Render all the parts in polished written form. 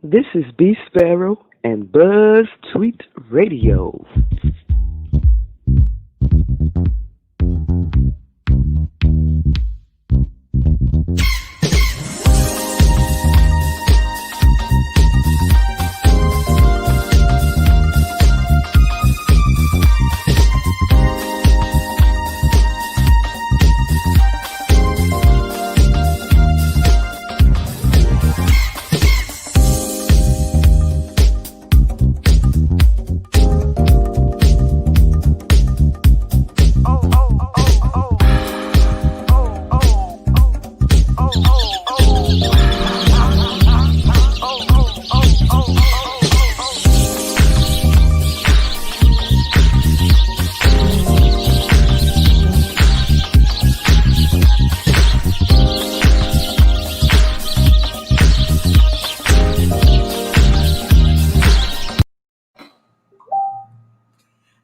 This is B Sparrow and Buzz Tweet Radio.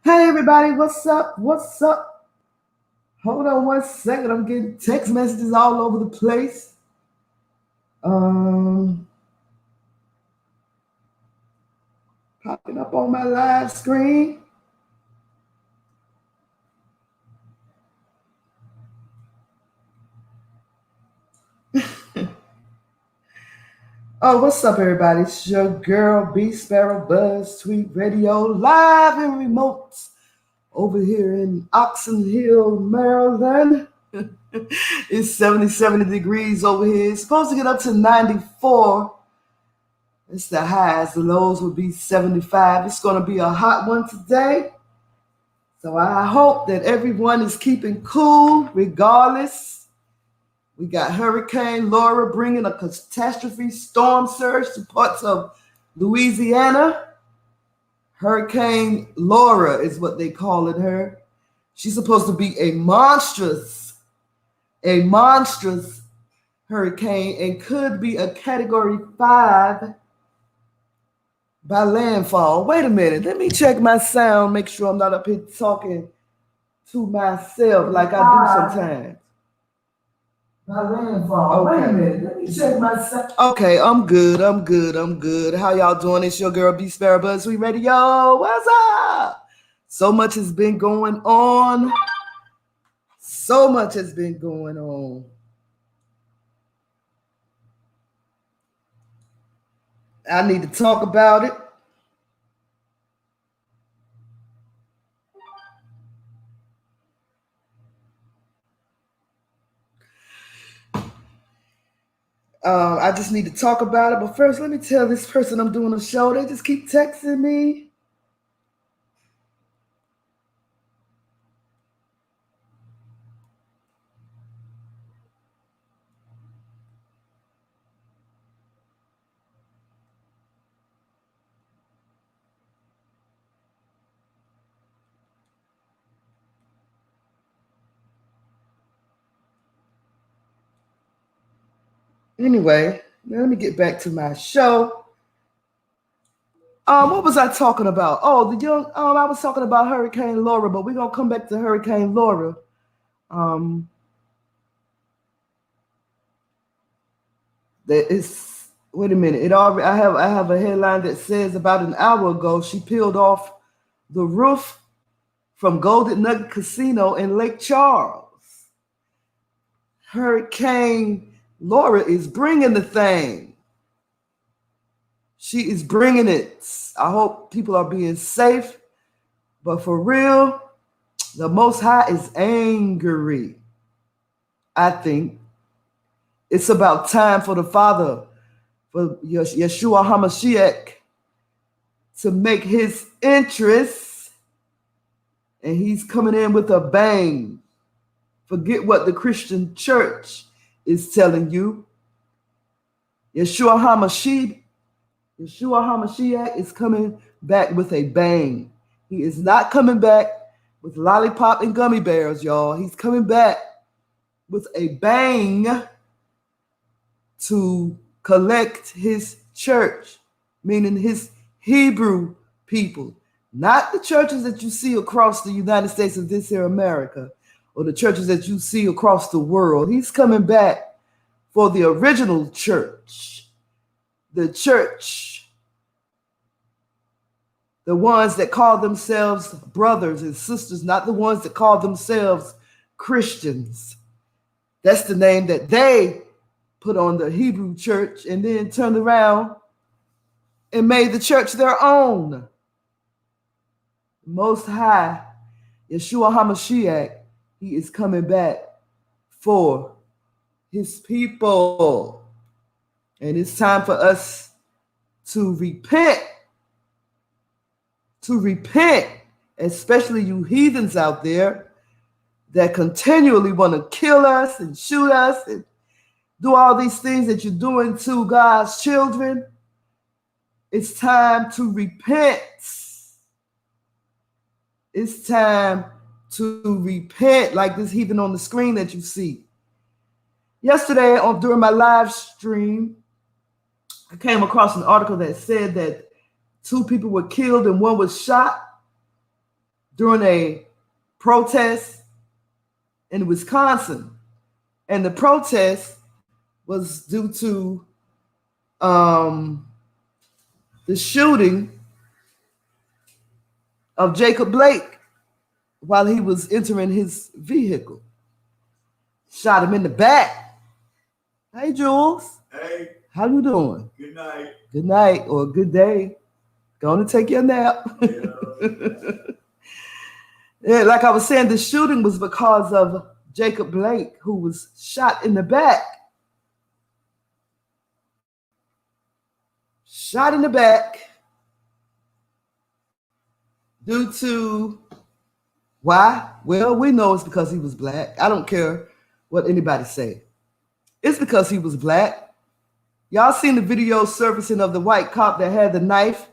Hey everybody, what's up? What's up? Hold on one second. I'm getting text messages all over the place. Popping up on my live screen. Oh, what's up, everybody? It's your girl, B Sparrow Buzz Tweet Radio, live and remote over here in Oxon Hill, Maryland. It's 70 degrees over here. It's supposed to get up to 94. It's the highs. The lows will be 75. It's going to be a hot one today. So I hope that everyone is keeping cool regardless. We got Hurricane Laura bringing a catastrophe storm surge to parts of Louisiana. Hurricane Laura is what they calling her. She's supposed to be a monstrous hurricane and could be a Category 5 by landfall. Wait a minute. Let me check my sound, make sure I'm not up here talking to myself like I do sometimes. By landfall. Okay. Wait a minute. Let me check my sound. Okay, I'm good. How y'all doing? It's your girl, B Sparrow Buzz Tweet Radio. What's up? So much has been going on. I need to talk about it. I just need to talk about it. But first, let me tell this person I'm doing a show. They just keep texting me. Anyway, let me get back to my show. What was I talking about? I was talking about Hurricane Laura, but we're gonna come back to Hurricane Laura. Wait a minute. I have a headline that says about an hour ago she peeled off the roof from Golden Nugget Casino in Lake Charles. Hurricane Laura is bringing the thing. She is bringing it. I hope people are being safe. But for real, the Most High is angry. I think it's about time for the Father, for Yeshua HaMashiach, to make his entrance. And he's coming in with a bang. Forget what the Christian church is telling you. Yeshua HaMashiach is coming back with a bang. He is not coming back with lollipop and gummy bears, y'all. He's coming back with a bang to collect his church, meaning his Hebrew people, not the churches that you see across the United States of this here America, or the churches that you see across the world. He's coming back for the original church, the church, the ones that call themselves brothers and sisters, not the ones that call themselves Christians. That's the name that they put on the Hebrew church and then turned around and made the church their own. Most High, Yeshua HaMashiach, he is coming back for his people. And it's time for us to repent, especially you heathens out there that continually want to kill us and shoot us and do all these things that you're doing to God's children. It's time to repent. It's time to repent, like this heathen on the screen that you see. Yesterday, during my live stream, I came across an article that said that 2 people were killed and 1 was shot during a protest in Wisconsin. And the protest was due to the shooting of Jacob Blake while he was entering his vehicle. Shot him in the back. Hey, Jules. Hey. How you doing? Good night. Good night or good day. Going to take your nap. Yeah, like I was saying, the shooting was because of Jacob Blake, who was shot in the back. Shot in the back due to why? Well, we know it's because he was black. I don't care what anybody say. It's because he was black. Y'all seen the video surfacing of the white cop that had the knife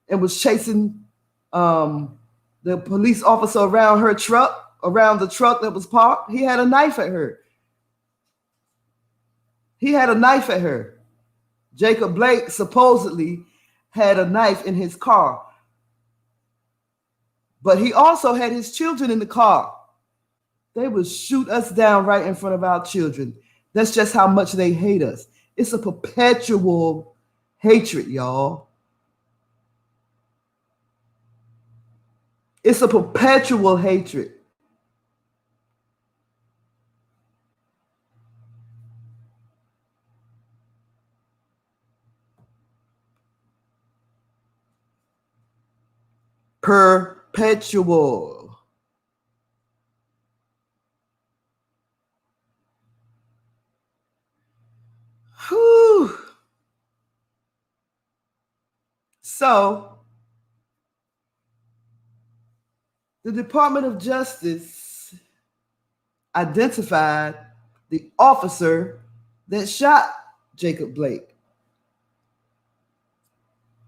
and was chasing the police officer around her truck, around the truck that was parked. He had a knife at her. Jacob Blake supposedly had a knife in his car. But he also had his children in the car. They would shoot us down right in front of our children. That's just how much they hate us. It's a perpetual hatred, y'all. It's a perpetual hatred. Perpetual. Whew. So, the Department of Justice identified the officer that shot Jacob Blake.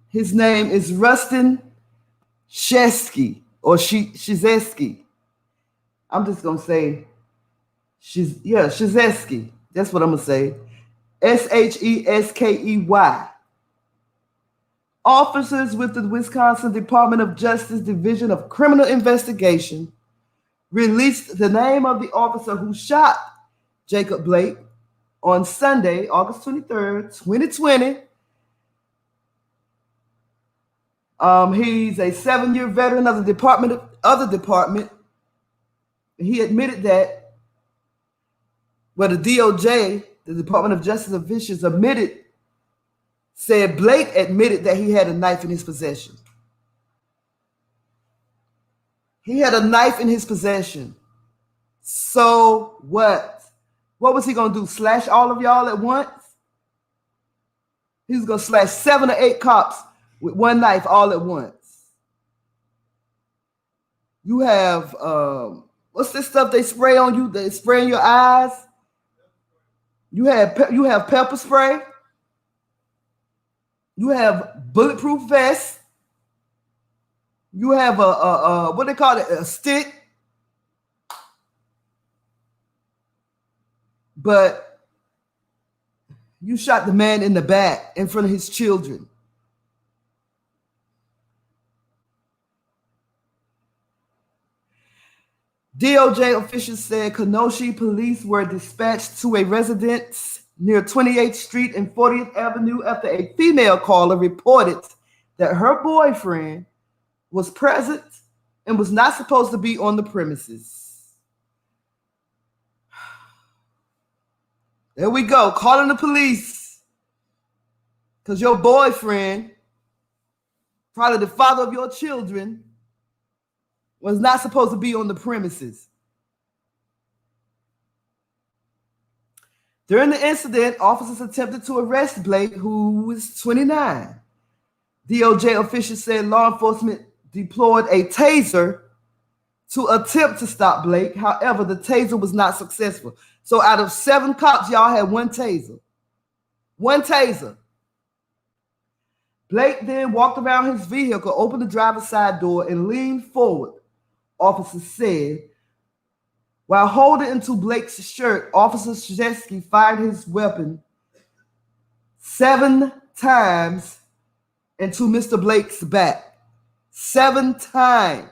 His name is Rustin Shesky or Shizeski. I'm just going to say, Shizeski. That's what I'm going to say. Sheskey. Officers with the Wisconsin Department of Justice Division of Criminal Investigation released the name of the officer who shot Jacob Blake on Sunday, August 23rd, 2020. He's a 7-year veteran of the department. He admitted that, well, the DOJ, the Department of Justice officials said Blake admitted that he had a knife in his possession. He had a knife in his possession. So what? What was he going to do? Slash all of y'all at once? He was going to slash 7 or 8 cops with one knife all at once. You have, what's this stuff they spray on you? They spray in your eyes? You have pepper spray. You have bulletproof vest. You have a what they call it, a stick. But you shot the man in the back in front of his children. DOJ officials said Kenosha police were dispatched to a residence near 28th Street and 40th Avenue after a female caller reported that her boyfriend was present and was not supposed to be on the premises. There we go, calling the police because your boyfriend, probably the father of your children, was not supposed to be on the premises. During the incident, officers attempted to arrest Blake, who was 29. DOJ officials said law enforcement deployed a taser to attempt to stop Blake. However, the taser was not successful. So out of 7 cops, y'all had one taser. One taser. Blake then walked around his vehicle, opened the driver's side door, and leaned forward, officers said. While holding into Blake's shirt, Officer Shjesky fired his weapon 7 times into Mr. Blake's back. 7 times.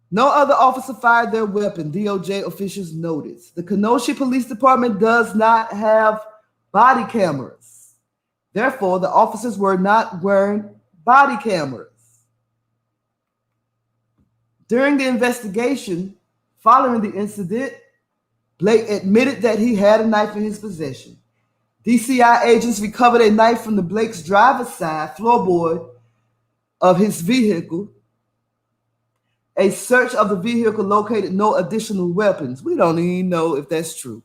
No other officer fired their weapon, DOJ officials noted. The Kenosha Police Department does not have body cameras. Therefore, the officers were not wearing body cameras. During the investigation following the incident, Blake admitted that he had a knife in his possession. DCI agents recovered a knife from the Blake's driver's side floorboard of his vehicle. A search of the vehicle located no additional weapons. We don't even know if that's true.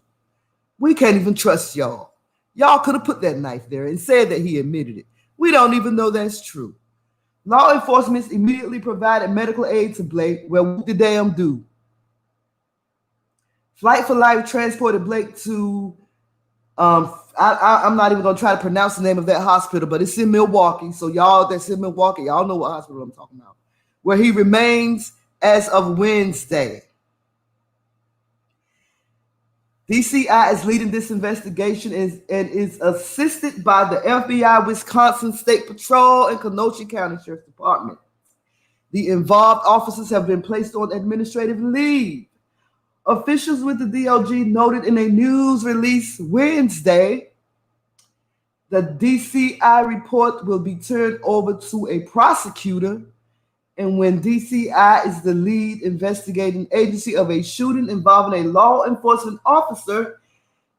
We can't even trust y'all. Y'all could have put that knife there and said that he admitted it. We don't even know that's true. Law enforcement immediately provided medical aid to Blake. Well, what the damn do? Flight for Life transported Blake to, I'm not even going to try to pronounce the name of that hospital, but it's in Milwaukee. So y'all that's in Milwaukee, y'all know what hospital I'm talking about, where he remains as of Wednesday. DCI is leading this investigation and is assisted by the FBI, Wisconsin State Patrol, and Kenosha County Sheriff's Department. The involved officers have been placed on administrative leave. Officials with the DOJ noted in a news release Wednesday the DCI report will be turned over to a prosecutor, and when DCI is the lead investigating agency of a shooting involving a law enforcement officer,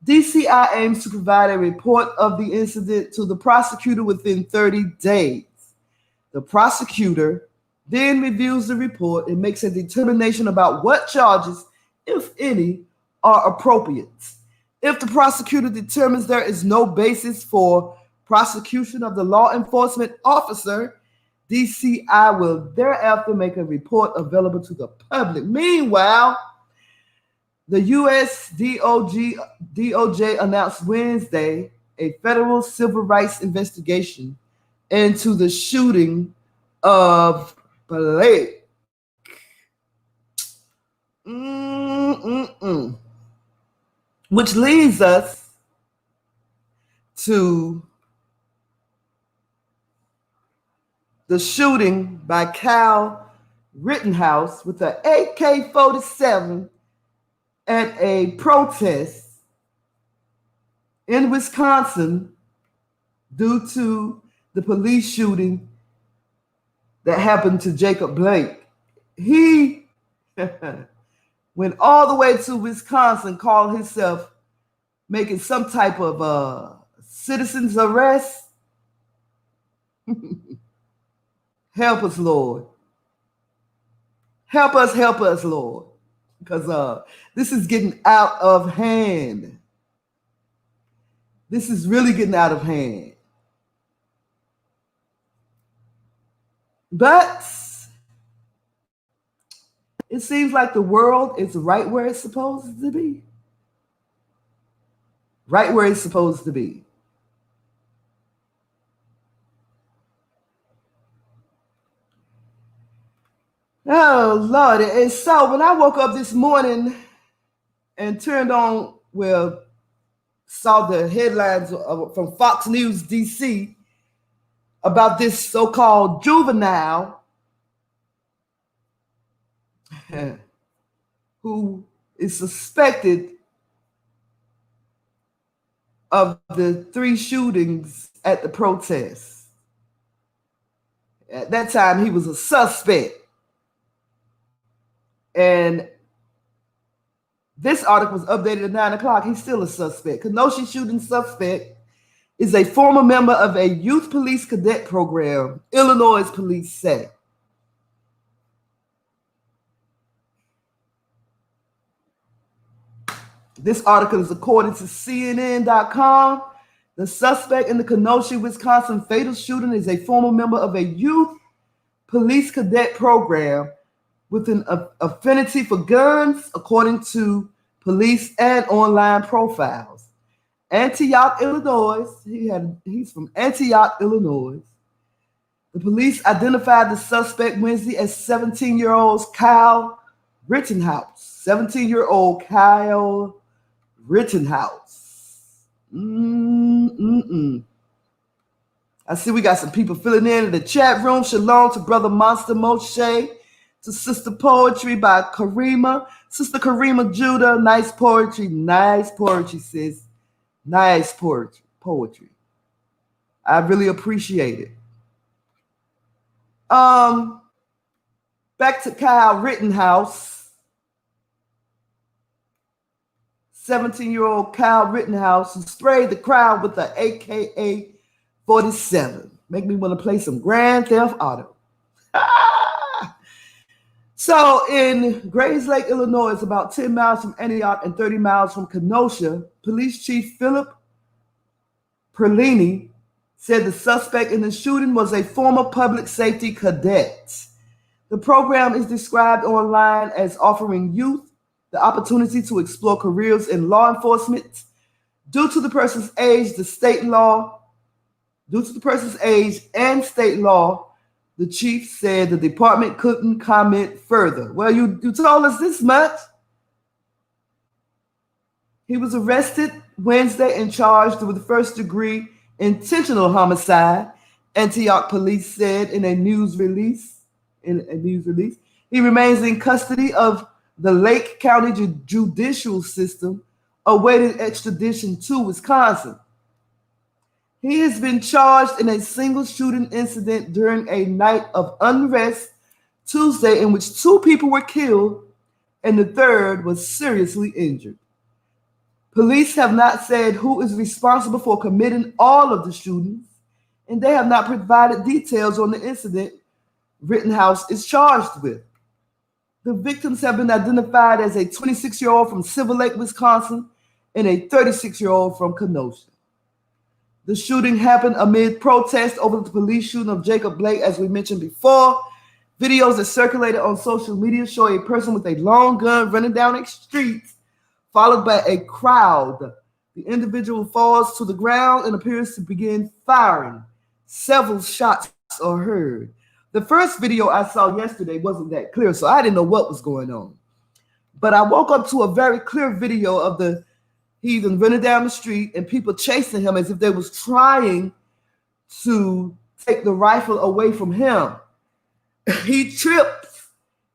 DCI aims to provide a report of the incident to the prosecutor within 30 days. The prosecutor then reviews the report and makes a determination about what charges, if any, are appropriate. If the prosecutor determines there is no basis for prosecution of the law enforcement officer, DCI will thereafter make a report available to the public. Meanwhile, the U.S. DOJ announced Wednesday a federal civil rights investigation into the shooting of Blake. Which leads us to the shooting by Cal Rittenhouse with an AK-47 at a protest in Wisconsin due to the police shooting that happened to Jacob Blake. He went all the way to Wisconsin, called himself making some type of citizen's arrest. Help us, Lord. Help us, Lord. Because this is getting out of hand. This is really getting out of hand. But it seems like the world is right where it's supposed to be. Right where it's supposed to be. Oh, Lord. And so when I woke up this morning and turned on, saw the headlines from Fox News DC, about this so-called juvenile who is suspected of the 3 shootings at the protest. At that time, he was a suspect. And this article was updated at 9 o'clock. He's still a suspect. Kenosha shooting suspect is a former member of a youth police cadet program, Illinois police say. This article is according to CNN.com. The suspect in the Kenosha, Wisconsin fatal shooting is a former member of a youth police cadet program with an affinity for guns, according to police and online profiles. Antioch, Illinois. He's from Antioch, Illinois. The police identified the suspect Wednesday as 17-year-old Kyle Rittenhouse. 17-year-old Kyle Rittenhouse. I see we got some people filling in the chat room. Shalom to Brother Monster Moshe, to Sister Poetry by Karima. Sister Karima Judah, nice poetry, sis. Nice poetry. I really appreciate it. Back to Kyle Rittenhouse. 17-year-old Kyle Rittenhouse who sprayed the crowd with the AK-47. Make me want to play some Grand Theft Auto. So in Grays Lake, Illinois, it's about 10 miles from Antioch and 30 miles from Kenosha. Police Chief Philip Perlini said the suspect in the shooting was a former public safety cadet. The program is described online as offering youth the opportunity to explore careers in law enforcement. Due to the person's age and state law, the chief said the department couldn't comment further. Well, you told us this much. He was arrested Wednesday and charged with first-degree intentional homicide, Antioch police said in a news release. He remains in custody of the Lake County judicial system, awaiting extradition to Wisconsin. He has been charged in a single shooting incident during a night of unrest Tuesday in which 2 people were killed and the third was seriously injured. Police have not said who is responsible for committing all of the shootings, and they have not provided details on the incident Rittenhouse is charged with. The victims have been identified as a 26-year-old from Silver Lake, Wisconsin, and a 36-year-old from Kenosha. The shooting happened amid protests over the police shooting of Jacob Blake, as we mentioned before. Videos that circulated on social media show a person with a long gun running down a street, followed by a crowd. The individual falls to the ground and appears to begin firing. Several shots are heard. The first video I saw yesterday wasn't that clear, so I didn't know what was going on. But I woke up to a very clear video of the heathen running down the street and people chasing him as if they was trying to take the rifle away from him. He tripped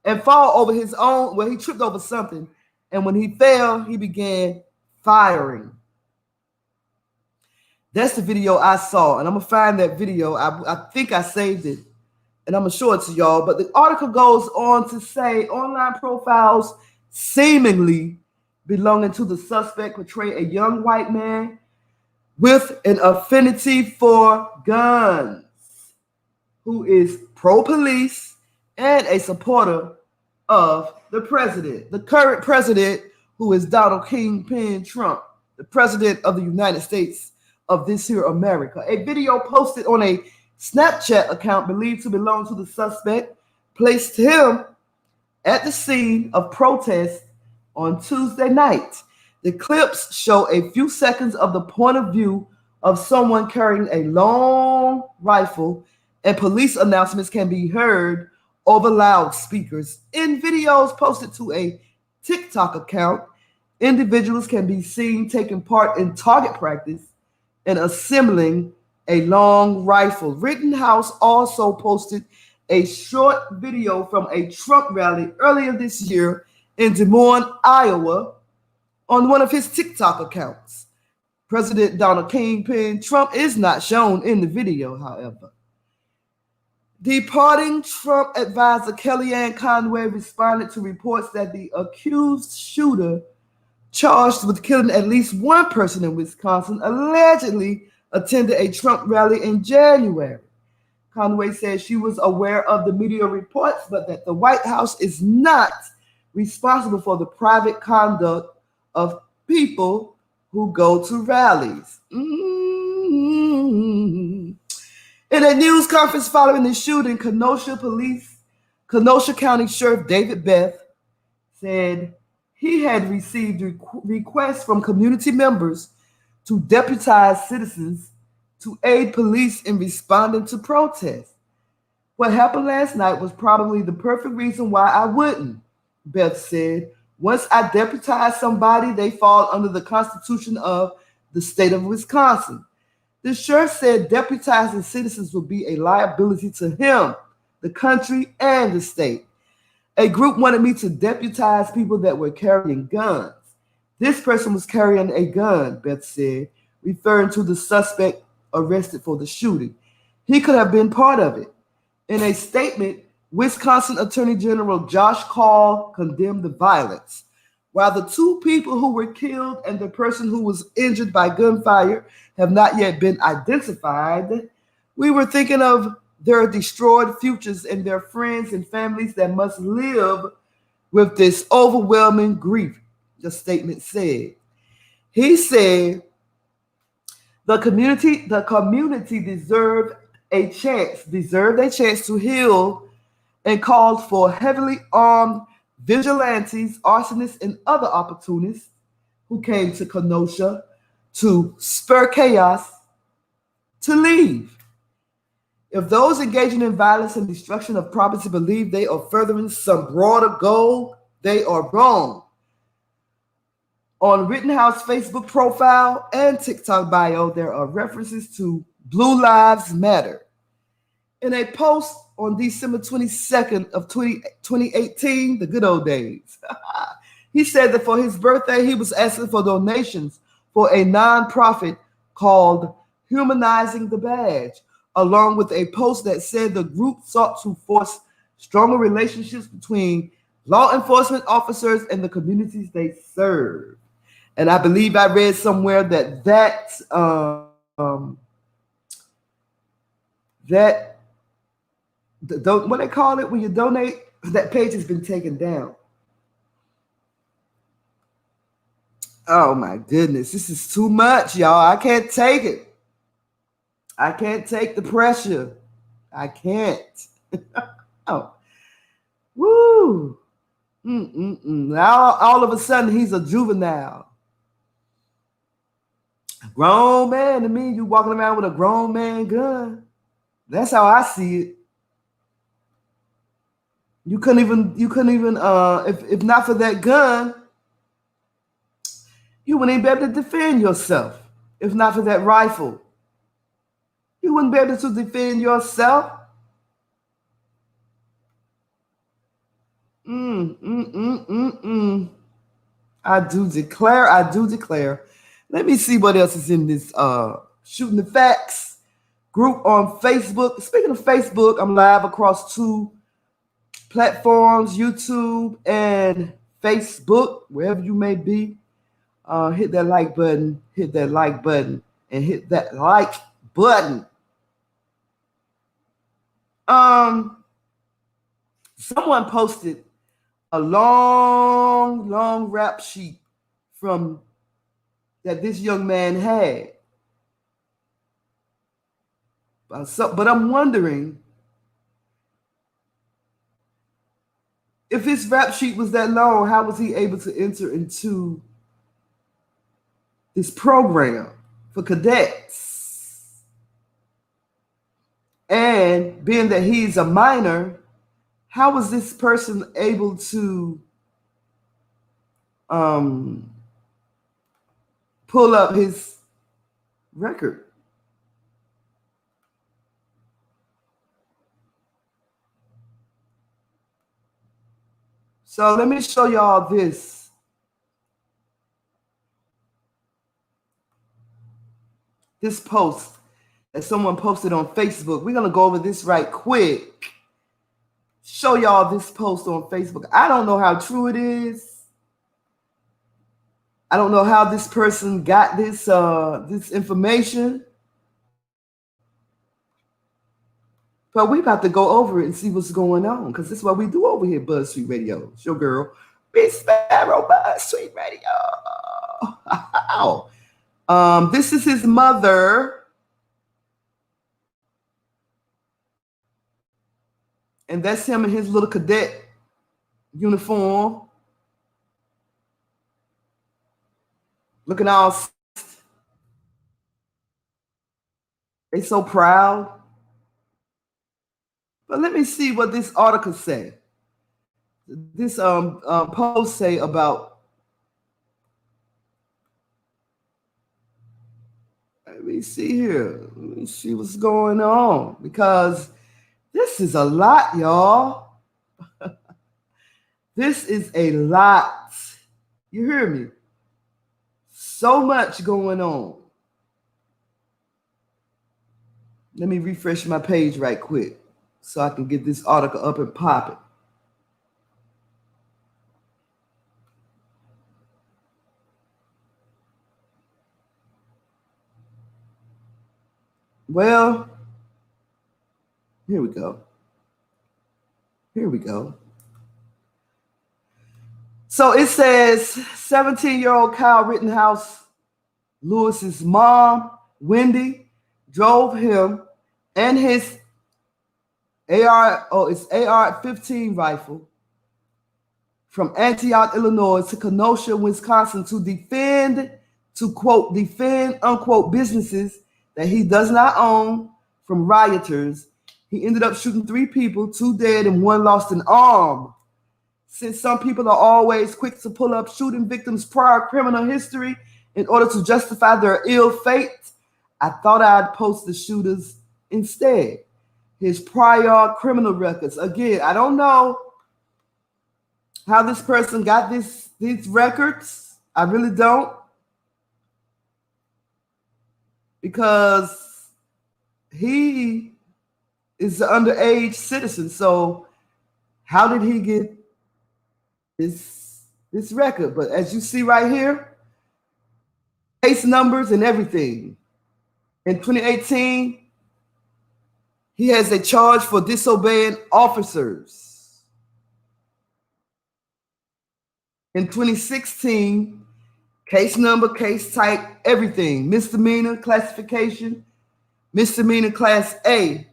and fall over his own, he tripped over something. And when he fell, he began firing. That's the video I saw. And I'm going to find that video. I think I saved it. And I'm going to show it to y'all. But the article goes on to say online profiles seemingly belonging to the suspect portray a young white man with an affinity for guns who is pro-police and a supporter of the president, the current president, who is Donald Kingpin Trump, the president of the United States of this here America. A video posted on a Snapchat account believed to belong to the suspect placed him at the scene of protest on Tuesday night. The clips show a few seconds of the point of view of someone carrying a long rifle, and police announcements can be heard over loudspeakers. In videos posted to a TikTok account, individuals can be seen taking part in target practice and assembling a long rifle. Rittenhouse also posted a short video from a Trump rally earlier this year in Des Moines, Iowa, on one of his TikTok accounts. President Donald Kingpin Trump is not shown in the video, however. Departing Trump advisor Kellyanne Conway responded to reports that the accused shooter charged with killing at least one person in Wisconsin allegedly attended a Trump rally in January. Conway said she was aware of the media reports, but that the White House is not responsible for the private conduct of people who go to rallies. In a news conference following the shooting, Kenosha County Sheriff David Beth said he had received requests from community members to deputize citizens to aid police in responding to protests. What happened last night was probably the perfect reason why I wouldn't, Beth said. Once I deputize somebody, they fall under the Constitution of the state of Wisconsin. The sheriff said deputizing citizens would be a liability to him, the country, and the state. A group wanted me to deputize people that were carrying guns. This person was carrying a gun, Beth said, referring to the suspect arrested for the shooting. He could have been part of it. In a statement, Wisconsin Attorney General Josh Kaul condemned the violence. While the two people who were killed and the person who was injured by gunfire have not yet been identified, we were thinking of their destroyed futures and their friends and families that must live with this overwhelming grief, the statement said. He said the community deserved a chance to heal, and called for heavily armed vigilantes, arsonists, and other opportunists who came to Kenosha to spur chaos to leave. If those engaging in violence and destruction of property believe they are furthering some broader goal, they are wrong. On Rittenhouse Facebook profile and TikTok bio, there are references to Blue Lives Matter. In a post on December 22nd of 2018, the good old days, he said that for his birthday, he was asking for donations for a nonprofit called Humanizing the Badge, along with a post that said the group sought to force stronger relationships between law enforcement officers and the communities they serve. And I believe I read somewhere that what they call it when you donate, that page has been taken down. Oh my goodness, this is too much, y'all. I can't take it. I can't take the pressure. I can't. Oh, woo. Now all of a sudden he's a juvenile. A grown man to me, you walking around with a grown man gun. That's how I see it. You couldn't even if not for that gun, you wouldn't even be able to defend yourself. If not for that rifle, you wouldn't be able to defend yourself. I do declare. Let me see what else is in this Shooting the Facts group on Facebook. Speaking of Facebook, I'm live across two platforms, YouTube and Facebook, wherever you may be. Hit that like button, and hit that like button. Someone posted a long rap sheet from that this young man had. But I'm wondering if his rap sheet was that long, how was he able to enter into this program for cadets? And being that he's a minor, how was this person able to pull up his record? So let me show y'all this. This post that someone posted on Facebook. We're going to go over this right quick. Show y'all this post on Facebook. I don't know how true it is. I don't know how this person got this information. But we about to go over it and see what's going on, because this is what we do over here, BuzzSweet Radio. It's your girl, Big Sparrow, BuzzSweet Radio. This is his mother. And that's him in his little cadet uniform. Looking all, they so proud. But let me see what this article say. This post say about. Let me see here. Let me see what's going on, because this is a lot, y'all. This is a lot. You hear me? So much going on. Let me refresh my page right quick so I can get this article up and popping. Well, here we go. Here we go. So it says 17-year-old Kyle Rittenhouse Lewis's mom, Wendy, drove him and his AR-15 rifle from Antioch, Illinois to Kenosha, Wisconsin to quote, defend, unquote, businesses that he does not own from rioters. He ended up shooting 3 people, 2 dead and 1 lost an arm. Since some people are always quick to pull up shooting victims' prior criminal history in order to justify their ill fate, I thought I'd post the shooters instead. His prior criminal records. Again, I don't know how this person got these records. I really don't. Because he is an underage citizen. So how did he get this record? But as you see right here, case numbers and everything. In 2018, he has a charge for disobeying officers. In 2016, case number, case type, everything. Misdemeanor classification, misdemeanor class A.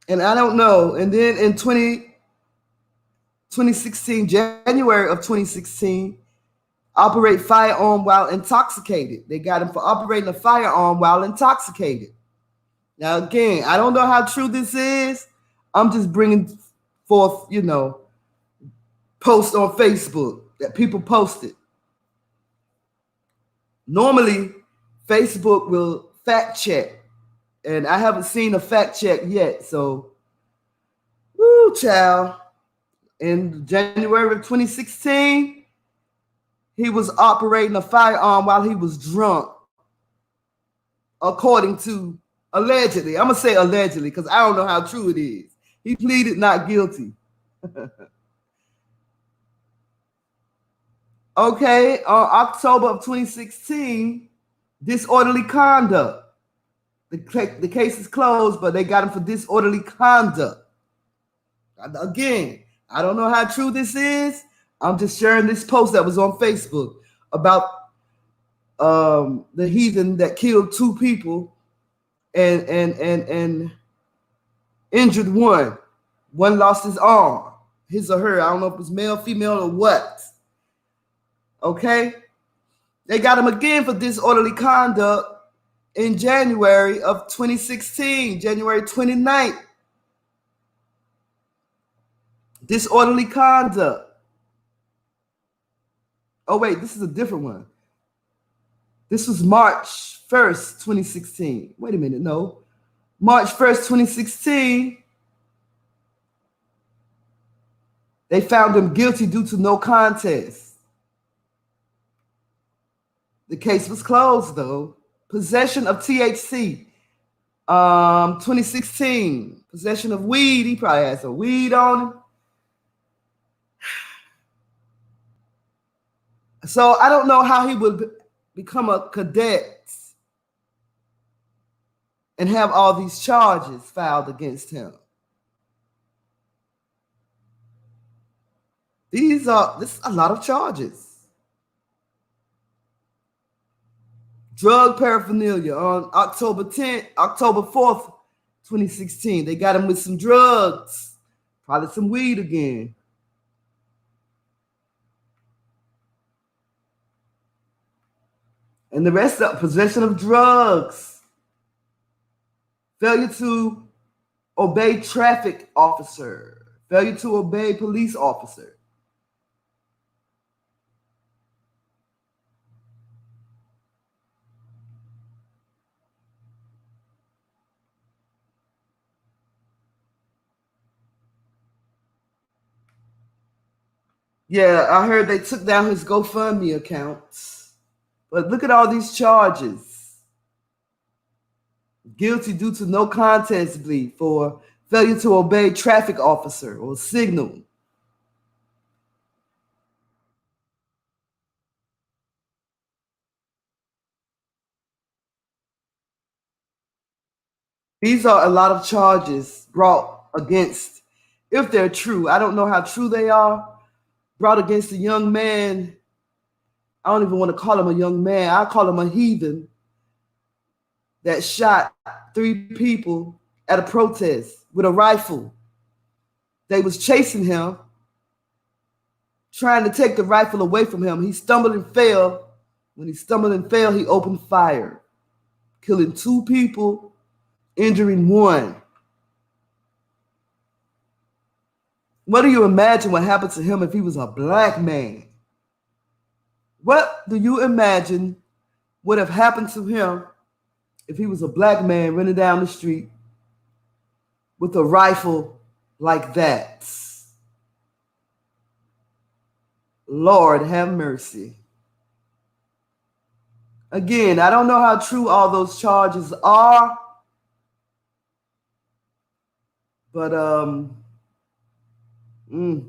And I don't know. And then in 2016, January of 2016, operate firearm while intoxicated. They got him for operating a firearm while intoxicated. Now, again, I don't know how true this is. I'm just bringing forth, posts on Facebook that people posted. Normally, Facebook will fact check, and I haven't seen a fact check yet. So, woo, child. In January of 2016, he was operating a firearm while he was drunk, according to allegedly. I'm going to say allegedly because I don't know how true it is. He pleaded not guilty. Okay, on October of 2016, disorderly conduct. The case is closed, but they got him for disorderly conduct. Again, I don't know how true this is. I'm just sharing this post that was on Facebook about the heathen that killed 2 people and injured 1. 1 lost his arm, his or her. I don't know if it was male, female, or what. Okay? They got him again for disorderly conduct in January of 2016, January 29th. Disorderly conduct. Oh, wait, this is a different one. This was March 1st, 2016. Wait a minute, no. March 1st, 2016, They found him guilty due to no contest. The case was closed, though. Possession of THC, 2016. Possession of weed. He probably had some weed on him. So I don't know how he would become a cadet and have all these charges filed against him. This is a lot of charges. Drug paraphernalia on October 4th, 2016. They got him with some drugs, probably some weed again. And the rest of possession of drugs, failure to obey traffic officer, failure to obey police officer. Yeah, I heard they took down his GoFundMe accounts. But look at all these charges. Guilty due to no contest plea for failure to obey traffic officer or signal. These are a lot of charges brought against, if they're true. I don't know how true they are. Brought against a young man. I don't even want to call him a young man. I call him a heathen that shot 3 people at a protest with a rifle. They was chasing him, trying to take the rifle away from him. He stumbled and fell. When he stumbled and fell, he opened fire, killing 2 people, injuring 1. What do you imagine what happened to him if he was a black man? What do you imagine would have happened to him if he was a black man running down the street with a rifle like that? Lord have mercy. Again, I don't know how true all those charges are, but it's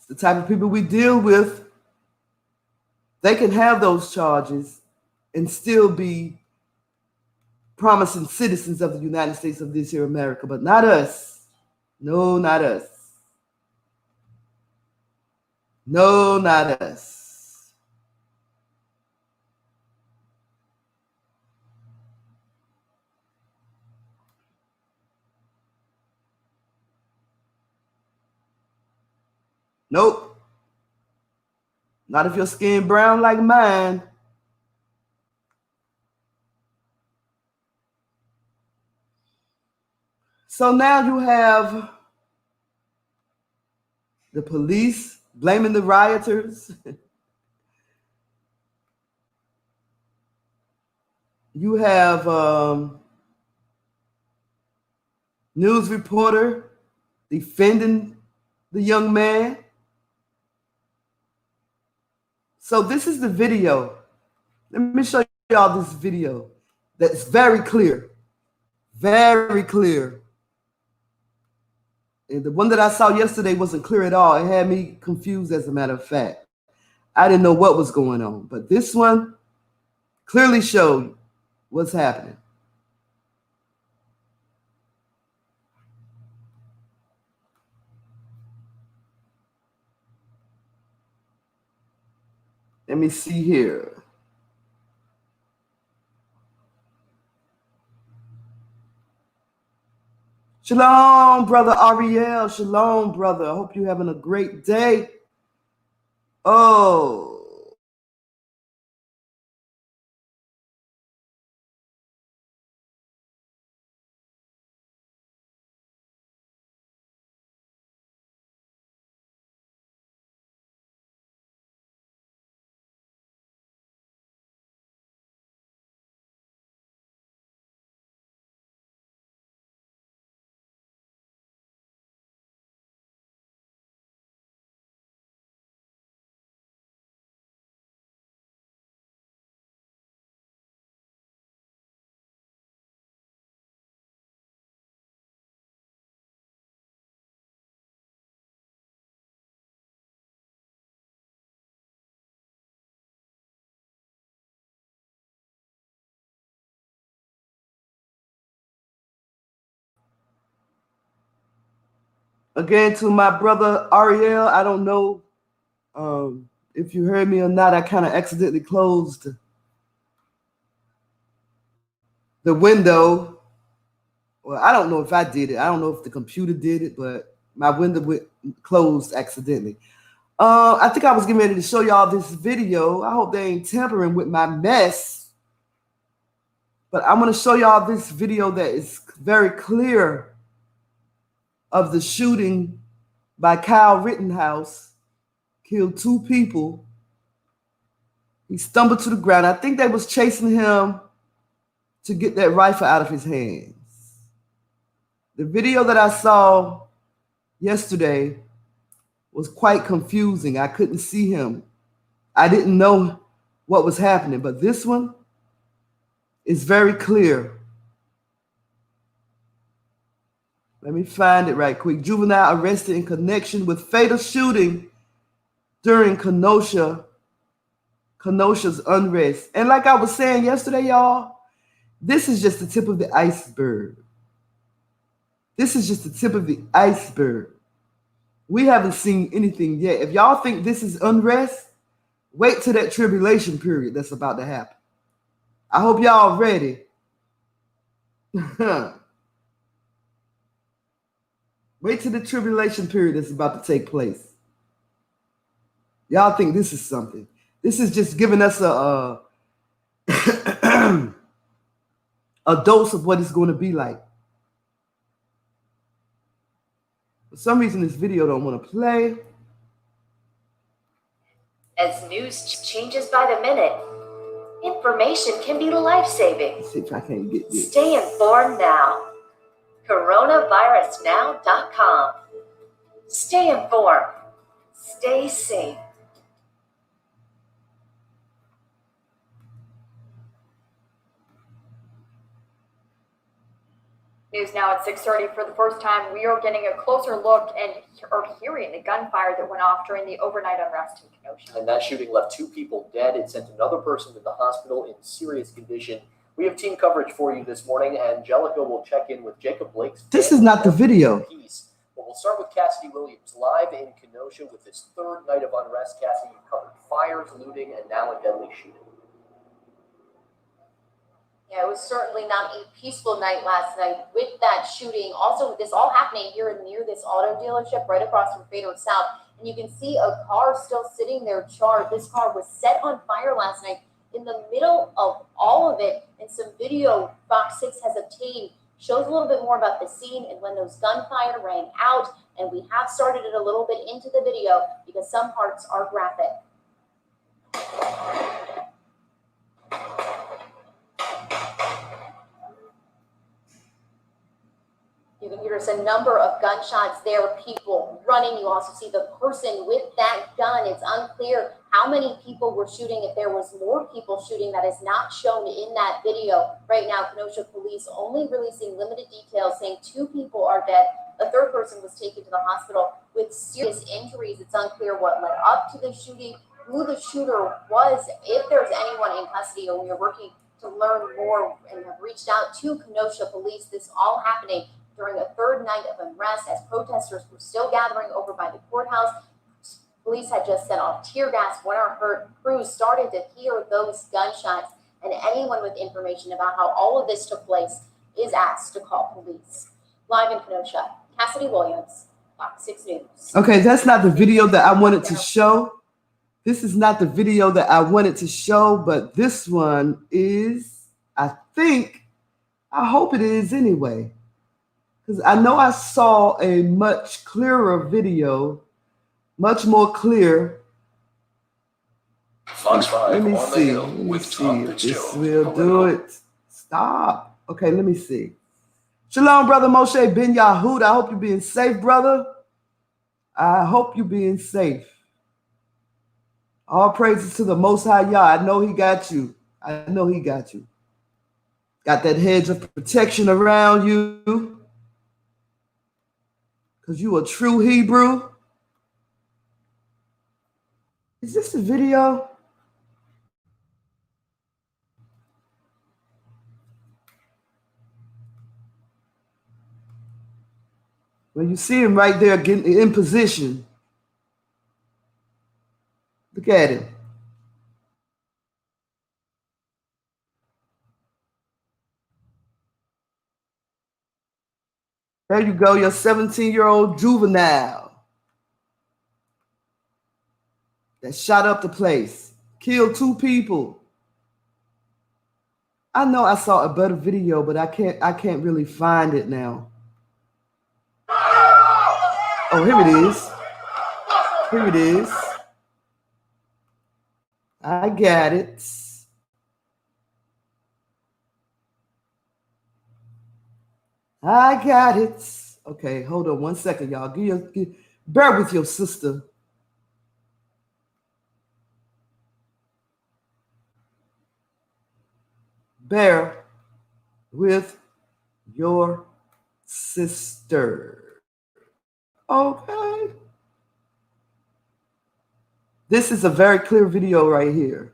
the type of people we deal with. They can have those charges and still be promising citizens of the United States of this here America, but not us. No, not us. No, not us. Nope. Not if your skin brown like mine. So now you have the police blaming the rioters. You have news reporter defending the young man. So this is the video. Let me show y'all this video that's very clear. Very clear. And the one that I saw yesterday wasn't clear at all. It had me confused, as a matter of fact. I didn't know what was going on. But this one clearly showed what's happening. Let me see here. Shalom, brother Ariel. Shalom, brother. I hope you're having a great day. Oh, Again, to my brother Ariel, I don't know if you heard me or not. I kind of accidentally closed the window. Well, I don't know if I did it. I don't know if the computer did it, but my window closed accidentally. I think I was getting ready to show y'all this video. I hope they ain't tampering with my mess. But I'm going to show y'all this video that is very clear of the shooting by Kyle Rittenhouse. Killed 2 people. He stumbled to the ground. I think they was chasing him to get that rifle out of his hands. The video that I saw yesterday was quite confusing. I couldn't see him. I didn't know what was happening, but this one is very clear. Let me find it right quick. Juvenile arrested in connection with fatal shooting during Kenosha's unrest. And like I was saying yesterday, y'all, this is just the tip of the iceberg. This is just the tip of the iceberg. We haven't seen anything yet. If y'all think this is unrest, wait till that tribulation period that's about to happen. I hope y'all ready. Wait till the tribulation period that's about to take place. Y'all think this is something. This is just giving us a a dose of what it's going to be like. For some reason, this video don't want to play. As news changes by the minute, information can be life-saving. Let's see if I can get this. Stay informed now. coronavirusnow.com. Stay informed. Stay safe. News now at 6:30. For the first time, we are getting a closer look and are hearing the gunfire that went off during the overnight unrest in Kenosha. And that shooting left 2 people dead. It sent another person to the hospital in serious condition. We have team coverage for you this morning. Angelica will check in with Jacob Blake's. This is not the video. But we'll start with Cassidy Williams live in Kenosha with his 3rd night of unrest. Cassidy, you've covered fires, looting, and now a deadly shooting. Yeah, it was certainly not a peaceful night last night with that shooting. Also, this all happening here near this auto dealership right across from Fader South. And you can see a car still sitting there charred. This car was set on fire last night in the middle of all of it. And some video Fox 6 has obtained shows a little bit more about the scene and when those gunfire rang out. And we have started it a little bit into the video because some parts are graphic. You can hear us a number of gunshots there, people running. You also see the person with that gun. It's unclear how many people were shooting. If there was more people shooting, that is not shown in that video. Right now, Kenosha police only releasing limited details saying 2 people are dead. A 3rd person was taken to the hospital with serious injuries. It's unclear what led up to the shooting, who the shooter was, if there's anyone in custody, or we are working to learn more and have reached out to Kenosha police. This all happening during a 3rd night of unrest as protesters were still gathering over by the courthouse. Police had just set off tear gas when our crews started to hear those gunshots, and anyone with information about how all of this took place is asked to call police. Live in Kenosha, Cassidy Williams, Fox 6 News. Okay, that's not the video that I wanted to show. This is not the video that I wanted to show, but this one is, I hope it is anyway. Because I know I saw a much clearer video, much more clear. Fox 5 Let me on see. the Hill Let me with see Tom if this Fitzgerald. will do it. Stop. Okay, let me see. Shalom, Brother Moshe Ben Yahud. I hope you're being safe, brother. I hope you're being safe. All praises to the Most High Yah. I know he got you. I know he got you. Got that hedge of protection around you. Because you a true Hebrew. Is this the video? When you see him right there getting in position, look at him. There you go, your 17-year-old juvenile that shot up the place, killed 2 people. I know I saw a better video, but I can't really find it now. Oh, here it is. Here it is. I got it. I got it. Okay, hold on 1 second, y'all. Bear with your sister. Bear with your sister. Okay. This is a very clear video right here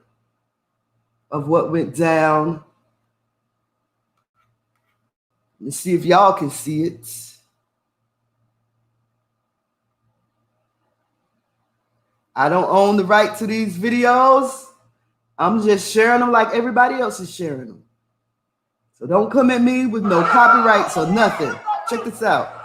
of what went down. Let's see if y'all can see it. I don't own the right to these videos. I'm just sharing them like everybody else is sharing them. So don't come at me with no copyrights or nothing. Check this out.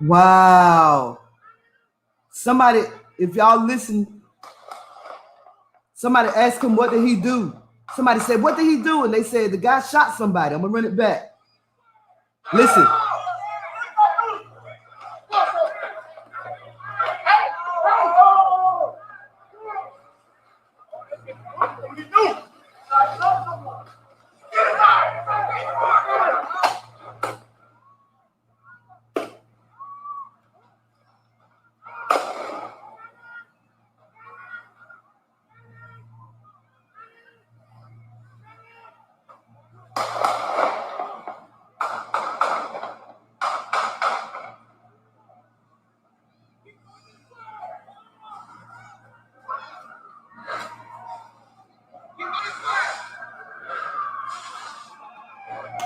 Wow. Somebody, if y'all listen, somebody asked him, what did he do? Somebody said, what did he do? And they said, the guy shot somebody. I'm going to run it back. Listen.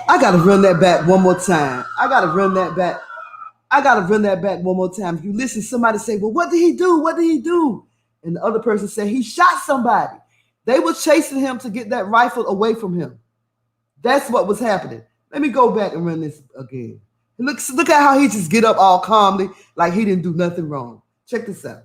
I got to run that back one more time. I got to run that back one more time. If you listen, somebody say, well, what did he do? What did he do? And the other person said, he shot somebody. They were chasing him to get that rifle away from him. That's what was happening. Let me go back and run this again. Look at how he just get up all calmly like he didn't do nothing wrong. Check this out.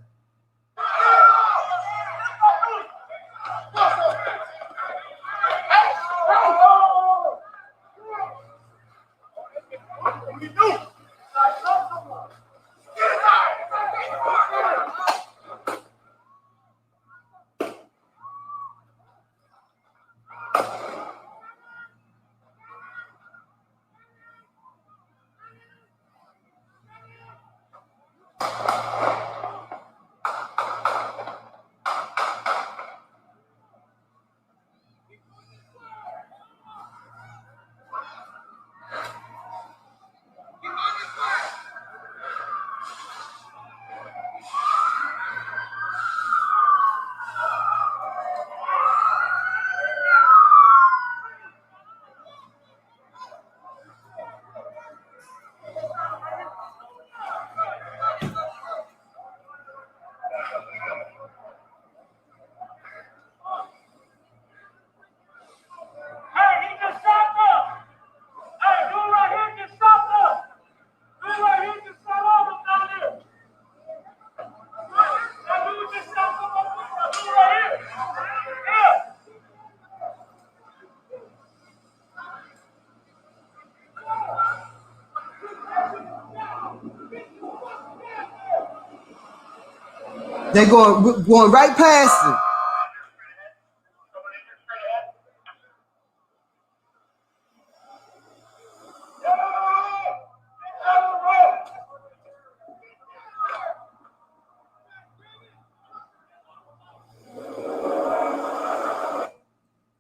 They're going right past him.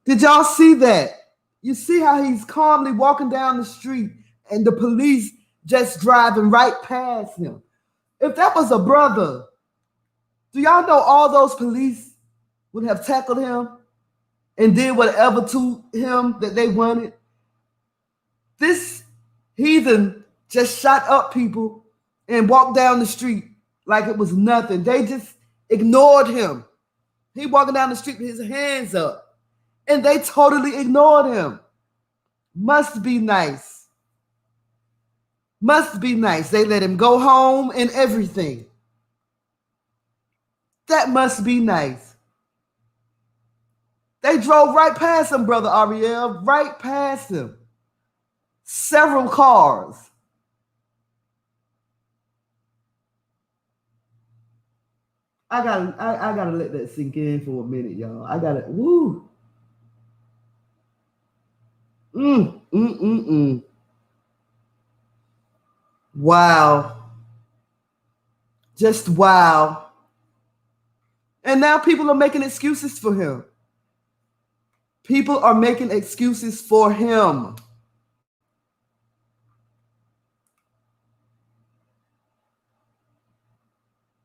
Did y'all see that? You see how he's calmly walking down the street and the police just driving right past him. If that was a brother, do y'all know all those police would have tackled him and did whatever to him that they wanted? This heathen just shot up people and walked down the street like it was nothing. They just ignored him. He walking down the street with his hands up, and they totally ignored him. Must be nice. Must be nice. They let him go home and everything. That must be nice. They drove right past him, Brother Ariel, right past him. Several cars. I gotta let that sink in for a minute, y'all. I gotta, woo. Wow. Just wow. And now people are making excuses for him. People are making excuses for him.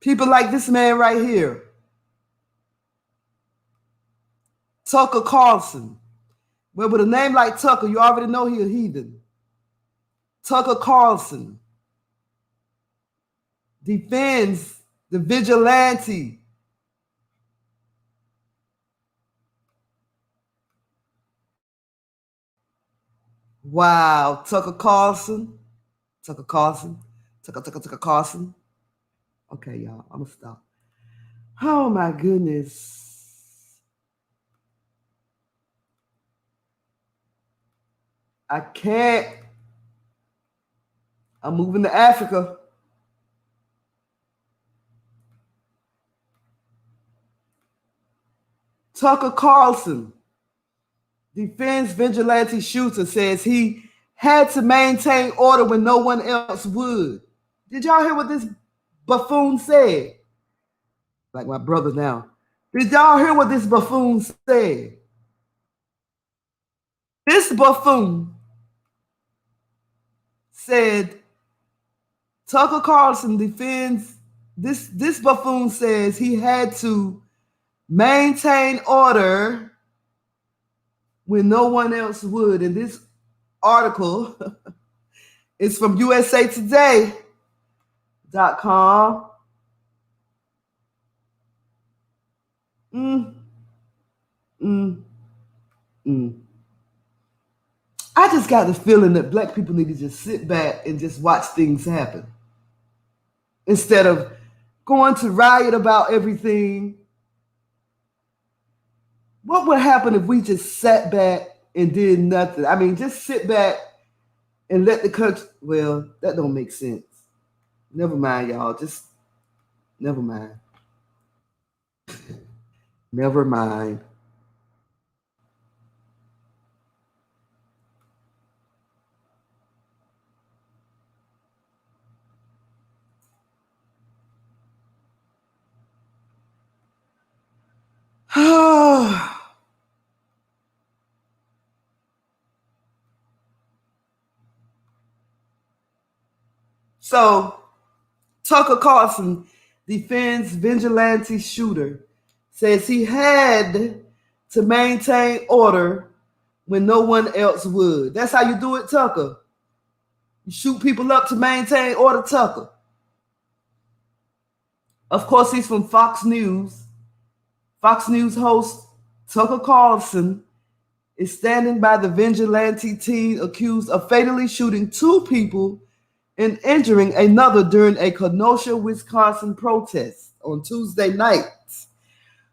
People like this man right here, Tucker Carlson. Well, with a name like Tucker, you already know he's a heathen. Tucker Carlson defends the vigilante. Wow, Tucker Carlson. Tucker Carlson. Tucker Carlson. Okay, y'all, I'm gonna stop. Oh my goodness. I can't. I'm moving to Africa. Tucker Carlson defends vigilante shooter, says he had to maintain order when no one else would. Did y'all hear what this buffoon said? Like my brother now. Did y'all hear what this buffoon said? This buffoon said Tucker Carlson defends this buffoon says he had to maintain order when no one else would. And this article is from usatoday.com. I just got the feeling that black people need to just sit back and just watch things happen instead of going to riot about everything. What would happen if we just sat back and did nothing? I mean, just sit back and let the country, well, that don't make sense. Never mind, y'all. Just never mind. Never mind. So, Tucker Carlson defends vigilante shooter, says he had to maintain order when no one else would. That's how you do it, Tucker. You shoot people up to maintain order, Tucker. Of course, he's from Fox News. Fox News host Tucker Carlson is standing by the vigilante teen accused of fatally shooting 2 people and injuring another during a Kenosha, Wisconsin protest on Tuesday night.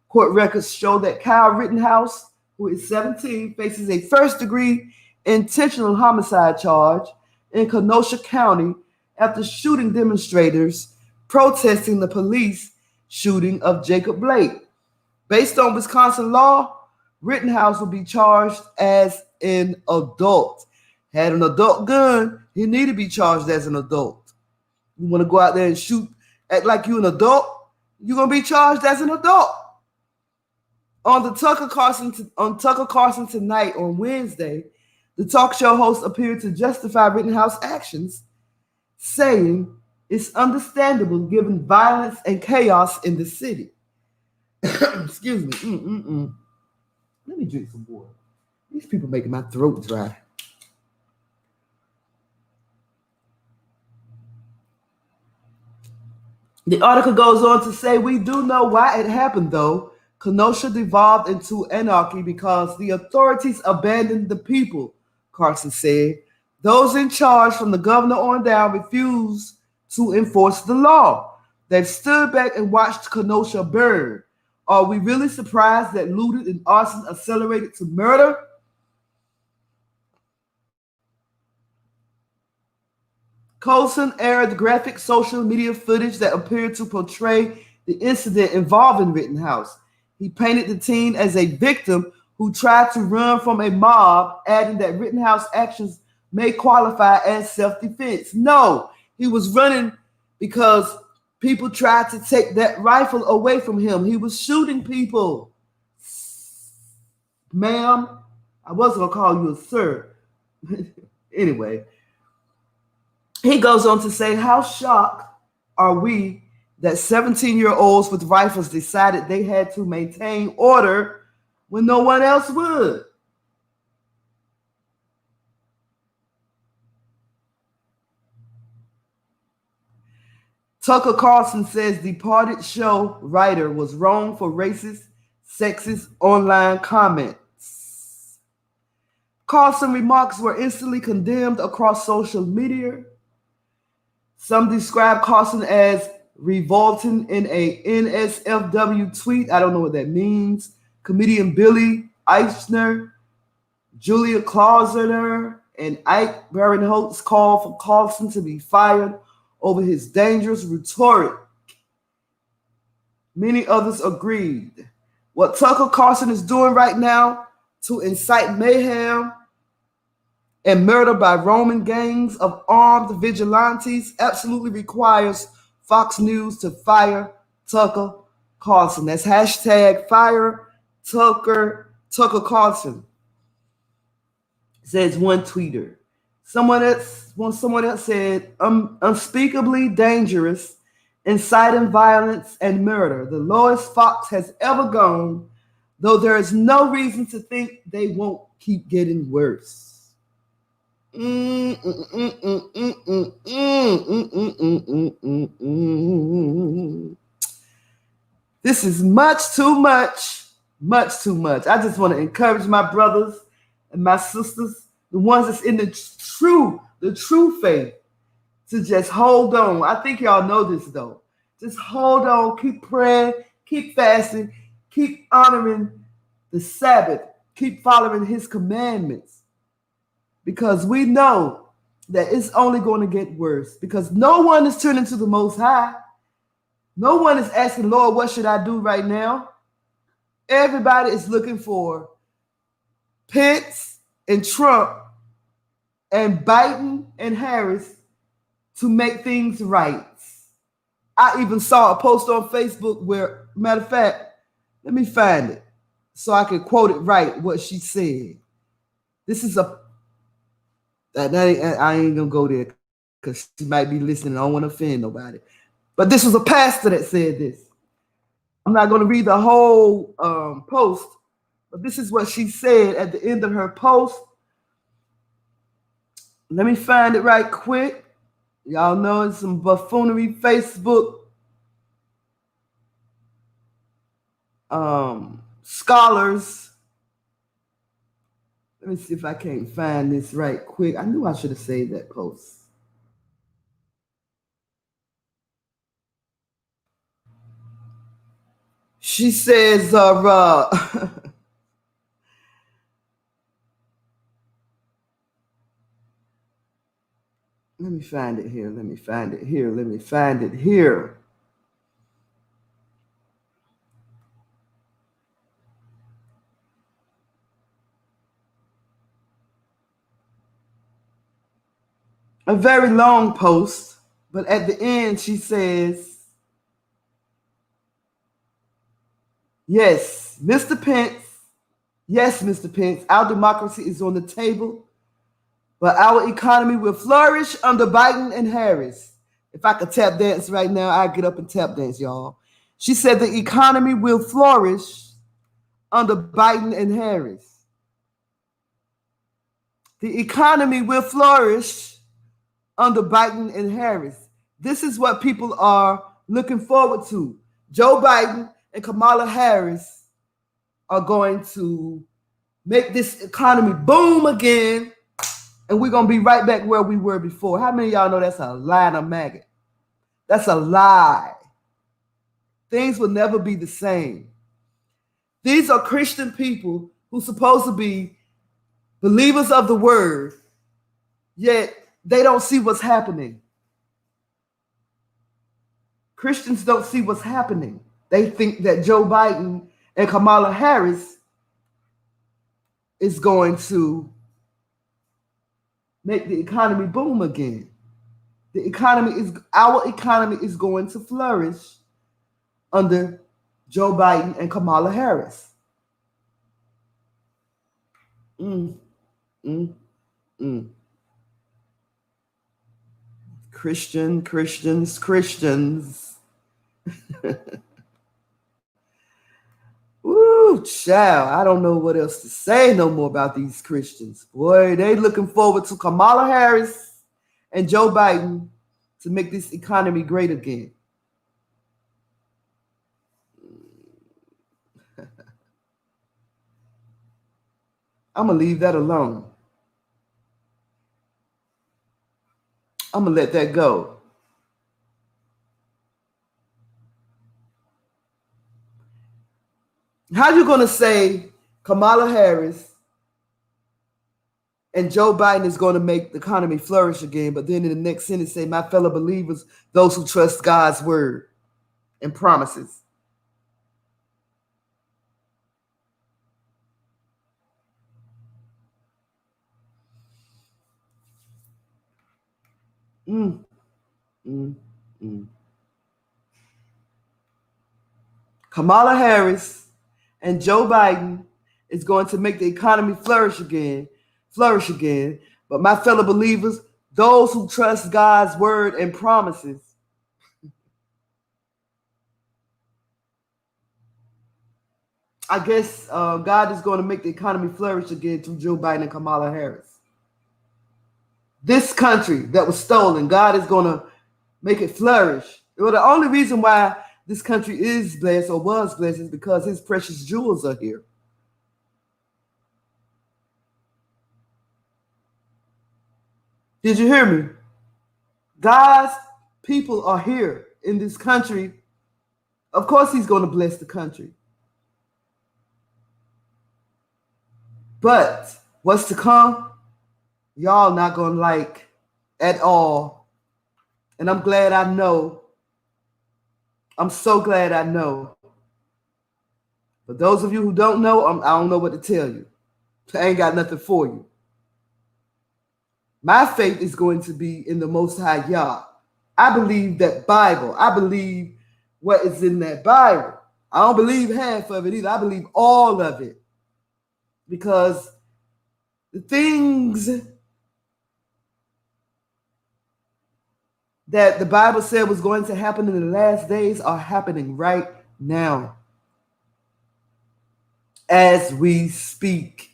Court records show that Kyle Rittenhouse, who is 17, faces a first-degree intentional homicide charge in Kenosha County after shooting demonstrators protesting the police shooting of Jacob Blake. Based on Wisconsin law, Rittenhouse will be charged as an adult. Had an adult gun, he need to be charged as an adult. You want to go out there and shoot, act like you an adult, you're going to be charged as an adult. On Tucker Carlson tonight on Wednesday, the talk show host appeared to justify Rittenhouse actions, saying it's understandable given violence and chaos in the city. Excuse me. Let me drink some water. These people making my throat dry. The article goes on to say, we do know why it happened though. Kenosha devolved into anarchy because the authorities abandoned the people, Carson said. Those in charge from the governor on down refused to enforce the law. They stood back and watched Kenosha burn. Are we really surprised that looting and arson accelerated to murder? Coulson aired graphic social media footage that appeared to portray the incident involving Rittenhouse. He painted the teen as a victim who tried to run from a mob, adding that Rittenhouse actions may qualify as self-defense. No, he was running because people tried to take that rifle away from him. He was shooting people. Ma'am, I wasn't going to call you a sir. Anyway. He goes on to say, how shocked are we that 17-year-olds with rifles decided they had to maintain order when no one else would? Tucker Carlson says departed show writer was wrong for racist, sexist online comments. Carlson remarks were instantly condemned across social media. Some describe Carlson as revolting in a NSFW tweet. I don't know what that means. Comedian Billy Eichner, Julia Clausener, and Ike Barinholtz called for Carlson to be fired over his dangerous rhetoric. Many others agreed. What Tucker Carlson is doing right now to incite mayhem and murder by Roman gangs of armed vigilantes absolutely requires Fox News to fire Tucker Carlson. That's hashtag fire Tucker Carlson, says one tweeter. Someone else said, unspeakably dangerous, inciting violence and murder. The lowest Fox has ever gone, though there is no reason to think they won't keep getting worse. This is much too much. I just want to encourage my brothers and my sisters, the ones that's in the true faith, to just hold on. I think y'all know this though. Just hold on, keep praying, keep fasting, keep honoring the Sabbath, keep following his commandments. Because we know that it's only going to get worse. Because no one is turning to the Most High. No one is asking, Lord, what should I do right now? Everybody is looking for Pence and Trump and Biden and Harris to make things right. I even saw a post on Facebook where, matter of fact, let me find it so I can quote it right, what she said. This is I ain't gonna go there because she might be listening. I don't want to offend nobody. But this was a pastor that said this. I'm not going to read the whole post, but this is what she said at the end of her post. Let me find it right quick. Y'all know it's some buffoonery Facebook scholars. Let me see if I can't find this right quick. I knew I should have saved that post. She says, let me find it here. A very long post, but at the end she says, yes, Mr. Pence, yes, Mr. Pence, our democracy is on the table, but our economy will flourish under Biden and Harris. If I could tap dance right now, I'd get up and tap dance, y'all. She said the economy will flourish under Biden and Harris. The economy will flourish under Biden and Harris. This is what people are looking forward to. Joe Biden and Kamala Harris are going to make this economy boom again, and we're going to be right back where we were before. How many of y'all know that's a lie and a maggot? That's a lie. Things will never be the same. These are Christian people who's supposed to be believers of the word, yet they don't see what's happening. Christians don't see what's happening. They think that Joe Biden and Kamala Harris is going to make the economy boom again. Our economy is going to flourish under Joe Biden and Kamala Harris. Christians. Woo, child. I don't know what else to say no more about these Christians. Boy, they looking forward to Kamala Harris and Joe Biden to make this economy great again. I'm going to leave that alone. I'm going to let that go. How you going to say Kamala Harris and Joe Biden is going to make the economy flourish again, but then in the next sentence say, my fellow believers, those who trust God's word and promises? Kamala Harris and Joe Biden is going to make the economy flourish again. But my fellow believers, those who trust God's word and promises, I guess God is going to make the economy flourish again through Joe Biden and Kamala Harris. This country that was stolen, God is going to make it flourish. Well, the only reason why this country is blessed or was blessed is because his precious jewels are here. Did you hear me? God's people are here in this country. Of course, he's going to bless the country. But what's to come, y'all not going to like at all. And I'm glad I know. I'm so glad I know. For those of you who don't know, I don't know what to tell you. I ain't got nothing for you. My faith is going to be in the Most High Yah. I believe that Bible. I believe what is in that Bible. I don't believe half of it either. I believe all of it. Because the things that the Bible said was going to happen in the last days are happening right now as we speak.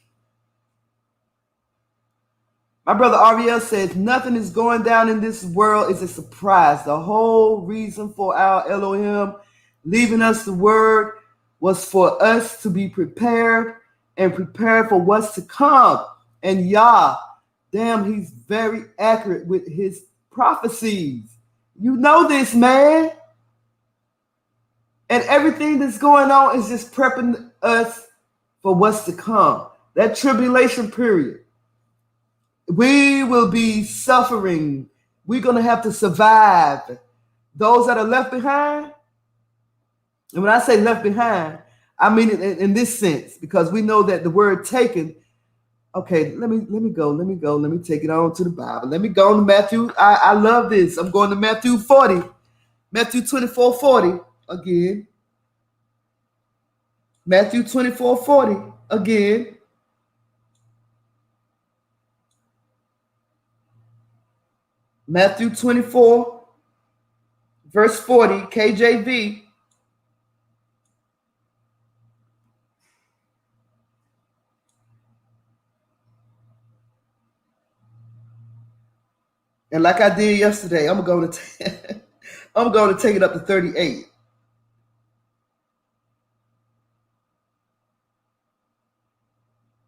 My brother Ariel says, nothing is going down in this world is a surprise. The whole reason for our Elohim leaving us the word was for us to be prepared and prepared for what's to come. And Yah, damn, he's very accurate with his prophecies. You know this, man. And everything that's going on is just prepping us for what's to come. That tribulation period. We will be suffering. We're going to have to survive. Those that are left behind, and when I say left behind, I mean it in this sense, because we know that the word taken. Okay, let me go. Let me take it on to the Bible. Let me go on to Matthew. I love this. I'm going to Matthew 40, Matthew 24:40 again. Matthew 24:40 again. Matthew 24, verse 40, KJV. And like I did yesterday, I'm going to take it up to 38.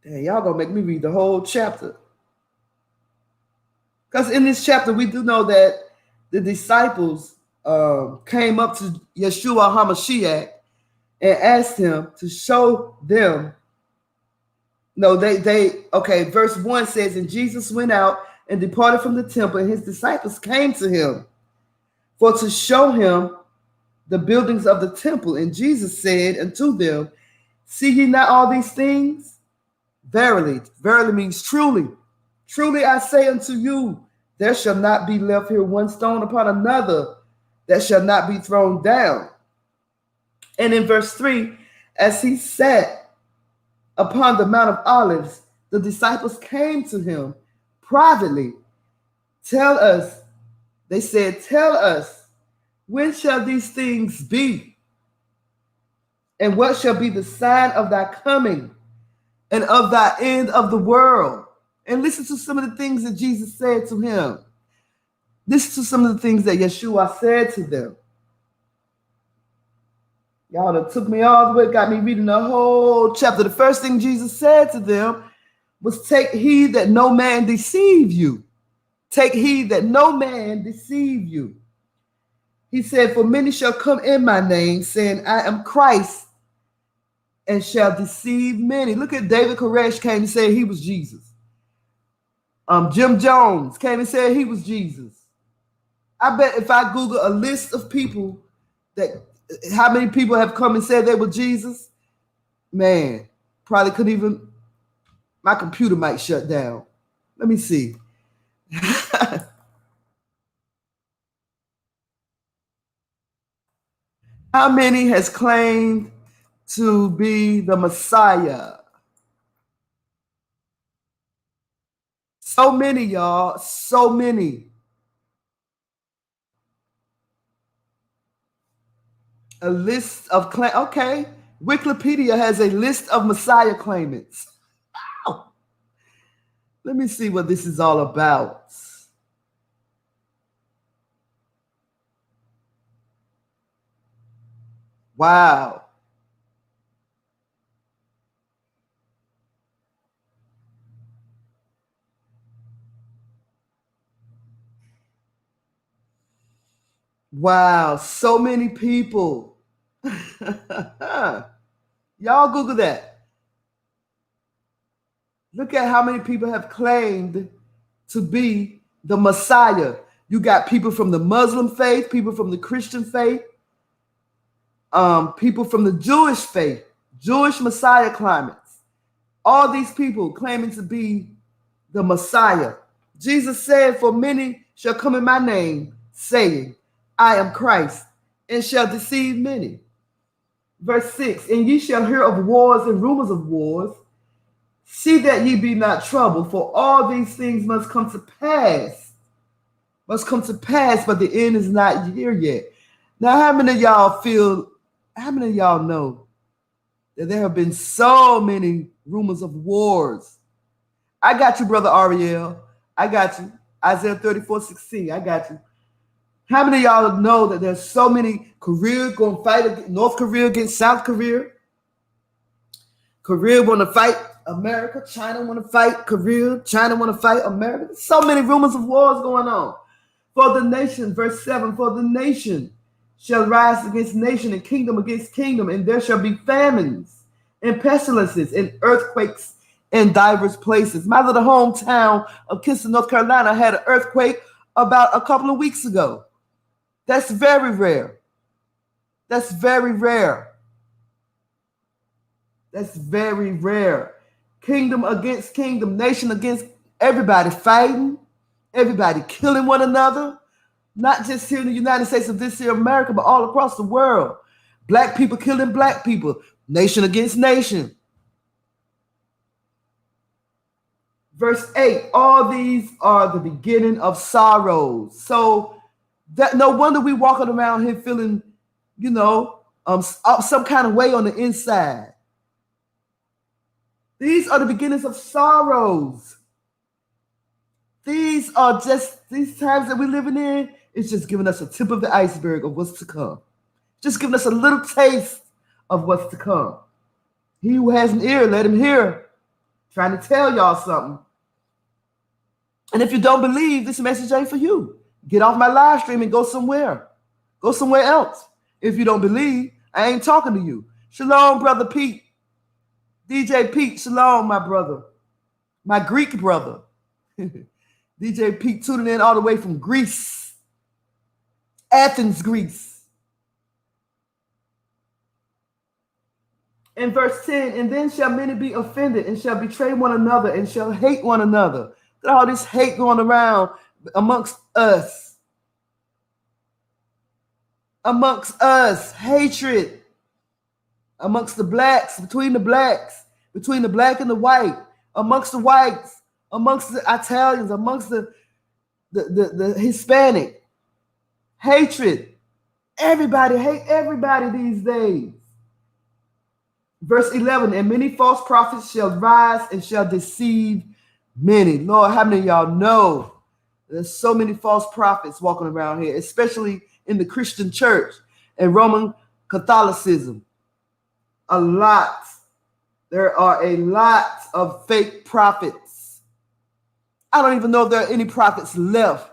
Dang, y'all gonna make me read the whole chapter. Because in this chapter, we do know that the disciples came up to Yeshua HaMashiach and asked him to show them. No, okay, verse 1 says, and Jesus went out and departed from the temple, and his disciples came to him for to show him the buildings of the temple. And Jesus said unto them, see ye not all these things? Verily, verily means truly. Truly I say unto you, there shall not be left here one stone upon another that shall not be thrown down. And in verse 3, as he sat upon the Mount of Olives, the disciples came to him privately. They said, tell us, when shall these things be? And what shall be the sign of thy coming and of thy end of the world? And listen to some of the things that Jesus said to him. Listen to some of the things that Yeshua said to them. Y'all that took me all the way, got me reading the whole chapter. The first thing Jesus said to them was, take heed that no man deceive you. Take heed that no man deceive you. He said, for many shall come in my name, saying, I am Christ, and shall deceive many. Look at David Koresh came and said he was Jesus. Jim Jones came and said he was Jesus. I bet if I Google a list of people how many people have come and said they were Jesus, man, probably couldn't even, my computer might shut down. Let me see. How many has claimed to be the Messiah? So many, y'all. So many. A list of claim. Okay. Wikipedia has a list of Messiah claimants. Wow. Let me see what this is all about. Wow. Wow, so many people. Y'all Google that. Look at how many people have claimed to be the Messiah. You got people from the Muslim faith, people from the Christian faith, people from the Jewish faith, Jewish Messiah claimants. All these people claiming to be the Messiah. Jesus said, for many shall come in my name, saying, I am Christ, and shall deceive many. Verse 6, and ye shall hear of wars and rumors of wars. See that ye be not troubled, for all these things must come to pass. Must come to pass, but the end is not here yet. Now, how many of y'all know that there have been so many rumors of wars? I got you, Brother Ariel. I got you. Isaiah 34:16. I got you. How many of y'all know that there's so many Korea going to fight North Korea against South Korea? Korea want to fight America. China want to fight Korea. China want to fight America. There's so many rumors of wars going on. For the nation, verse 7, for the nation shall rise against nation and kingdom against kingdom, and there shall be famines and pestilences and earthquakes in diverse places. My little hometown of Kinston, North Carolina had an earthquake about a couple of weeks ago. That's very rare. That's very rare. That's very rare. Kingdom against kingdom, nation against everybody fighting, everybody killing one another, not just here in the United States of this here America, but all across the world. Black people killing black people. Nation against nation. Verse 8, all these are the beginning of sorrows. So that no wonder we walking around here feeling, some kind of way on the inside. These are the beginnings of sorrows. These are just these times that we're living in. It's just giving us a tip of the iceberg of what's to come. Just giving us a little taste of what's to come. He who has an ear, let him hear. Trying to tell y'all something. And if you don't believe, this message ain't for you. Get off my live stream and go somewhere. Go somewhere else. If you don't believe, I ain't talking to you. Shalom, Brother Pete. DJ Pete, shalom, my brother. My Greek brother. DJ Pete tuning in all the way from Greece. Athens, Greece. In verse 10, and then shall many be offended and shall betray one another and shall hate one another. Look at all this hate going around amongst us. Amongst us, hatred. Amongst the blacks, between the blacks, between the black and the white, amongst the whites, amongst the Italians, amongst the Hispanic. Hatred. Everybody hate everybody these days. Verse 11, and many false prophets shall rise and shall deceive many. Lord, how many of y'all know there's so many false prophets walking around here, especially in the Christian church and Roman Catholicism? A lot. There are a lot of fake prophets. I don't even know if there are any prophets left.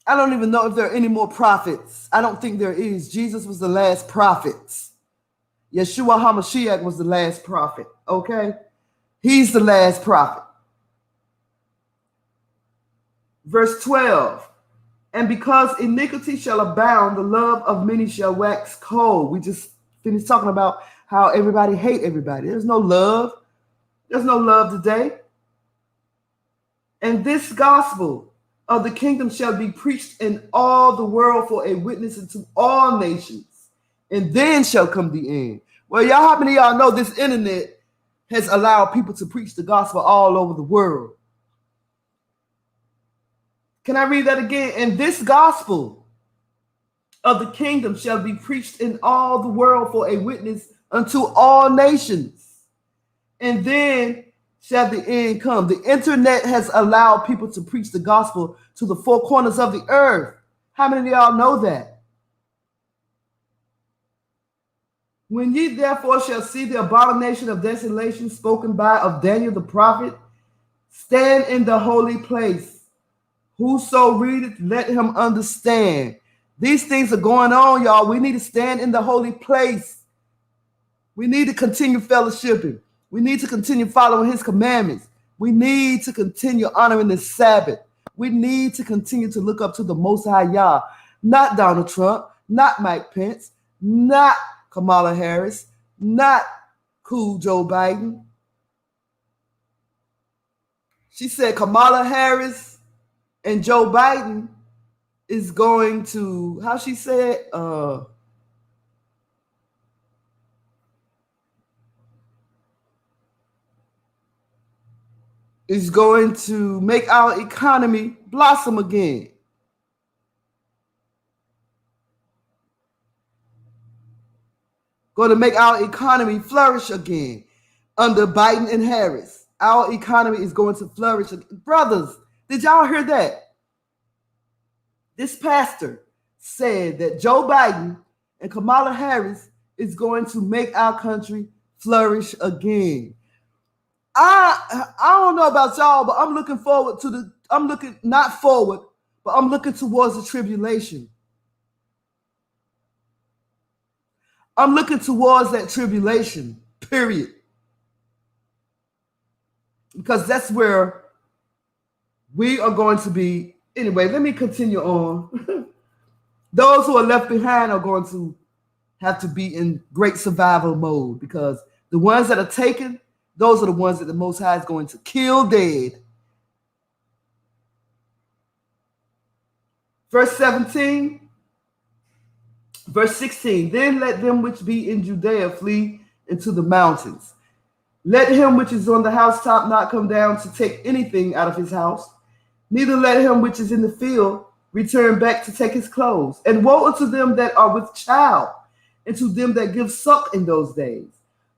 I don't even know if there are any more prophets. I don't think there is. Jesus was the last prophet. Yeshua HaMashiach was the last prophet. Okay? He's the last prophet. Verse 12. And because iniquity shall abound, the love of many shall wax cold. We just finished talking about how everybody hate everybody. There's no love. There's no love today. And this gospel of the kingdom shall be preached in all the world for a witness unto all nations, and then shall come the end. Well, y'all, how many of y'all know this internet has allowed people to preach the gospel all over the world? Can I read that again? And this gospel of the kingdom shall be preached in all the world for a witness unto all nations, and then shall the end come. The internet has allowed people to preach the gospel to the four corners of the earth. How many of y'all know that? When ye therefore shall see the abomination of desolation spoken by of Daniel the prophet, stand in the holy place. Whoso readeth, let him understand. These things are going on, y'all. We need to stand in the holy place. We need to continue fellowshipping. We need to continue following his commandments. We need to continue honoring the Sabbath. We need to continue to look up to the Most High Yah, not Donald Trump, not Mike Pence, not Kamala Harris, not cool Joe Biden. She said Kamala Harris and Joe Biden is going to, how she said, is going to make our economy blossom again. Going to make our economy flourish again under Biden and Harris. Our economy is going to flourish. Brothers, did y'all hear that? This pastor said that Joe Biden and Kamala Harris is going to make our country flourish again. I don't know about y'all, but I'm looking forward to I'm looking not forward, but I'm looking towards the tribulation. I'm looking towards that tribulation, period. Because that's where we are going to be. Anyway, let me continue on. Those who are left behind are going to have to be in great survival mode, because the ones that are taken, those are the ones that the Most High is going to kill dead. Verse 17, Verse 16, then let them which be in Judea flee into the mountains. Let him which is on the housetop not come down to take anything out of his house, neither let him which is in the field return back to take his clothes. And woe unto them that are with child, and to them that give suck in those days.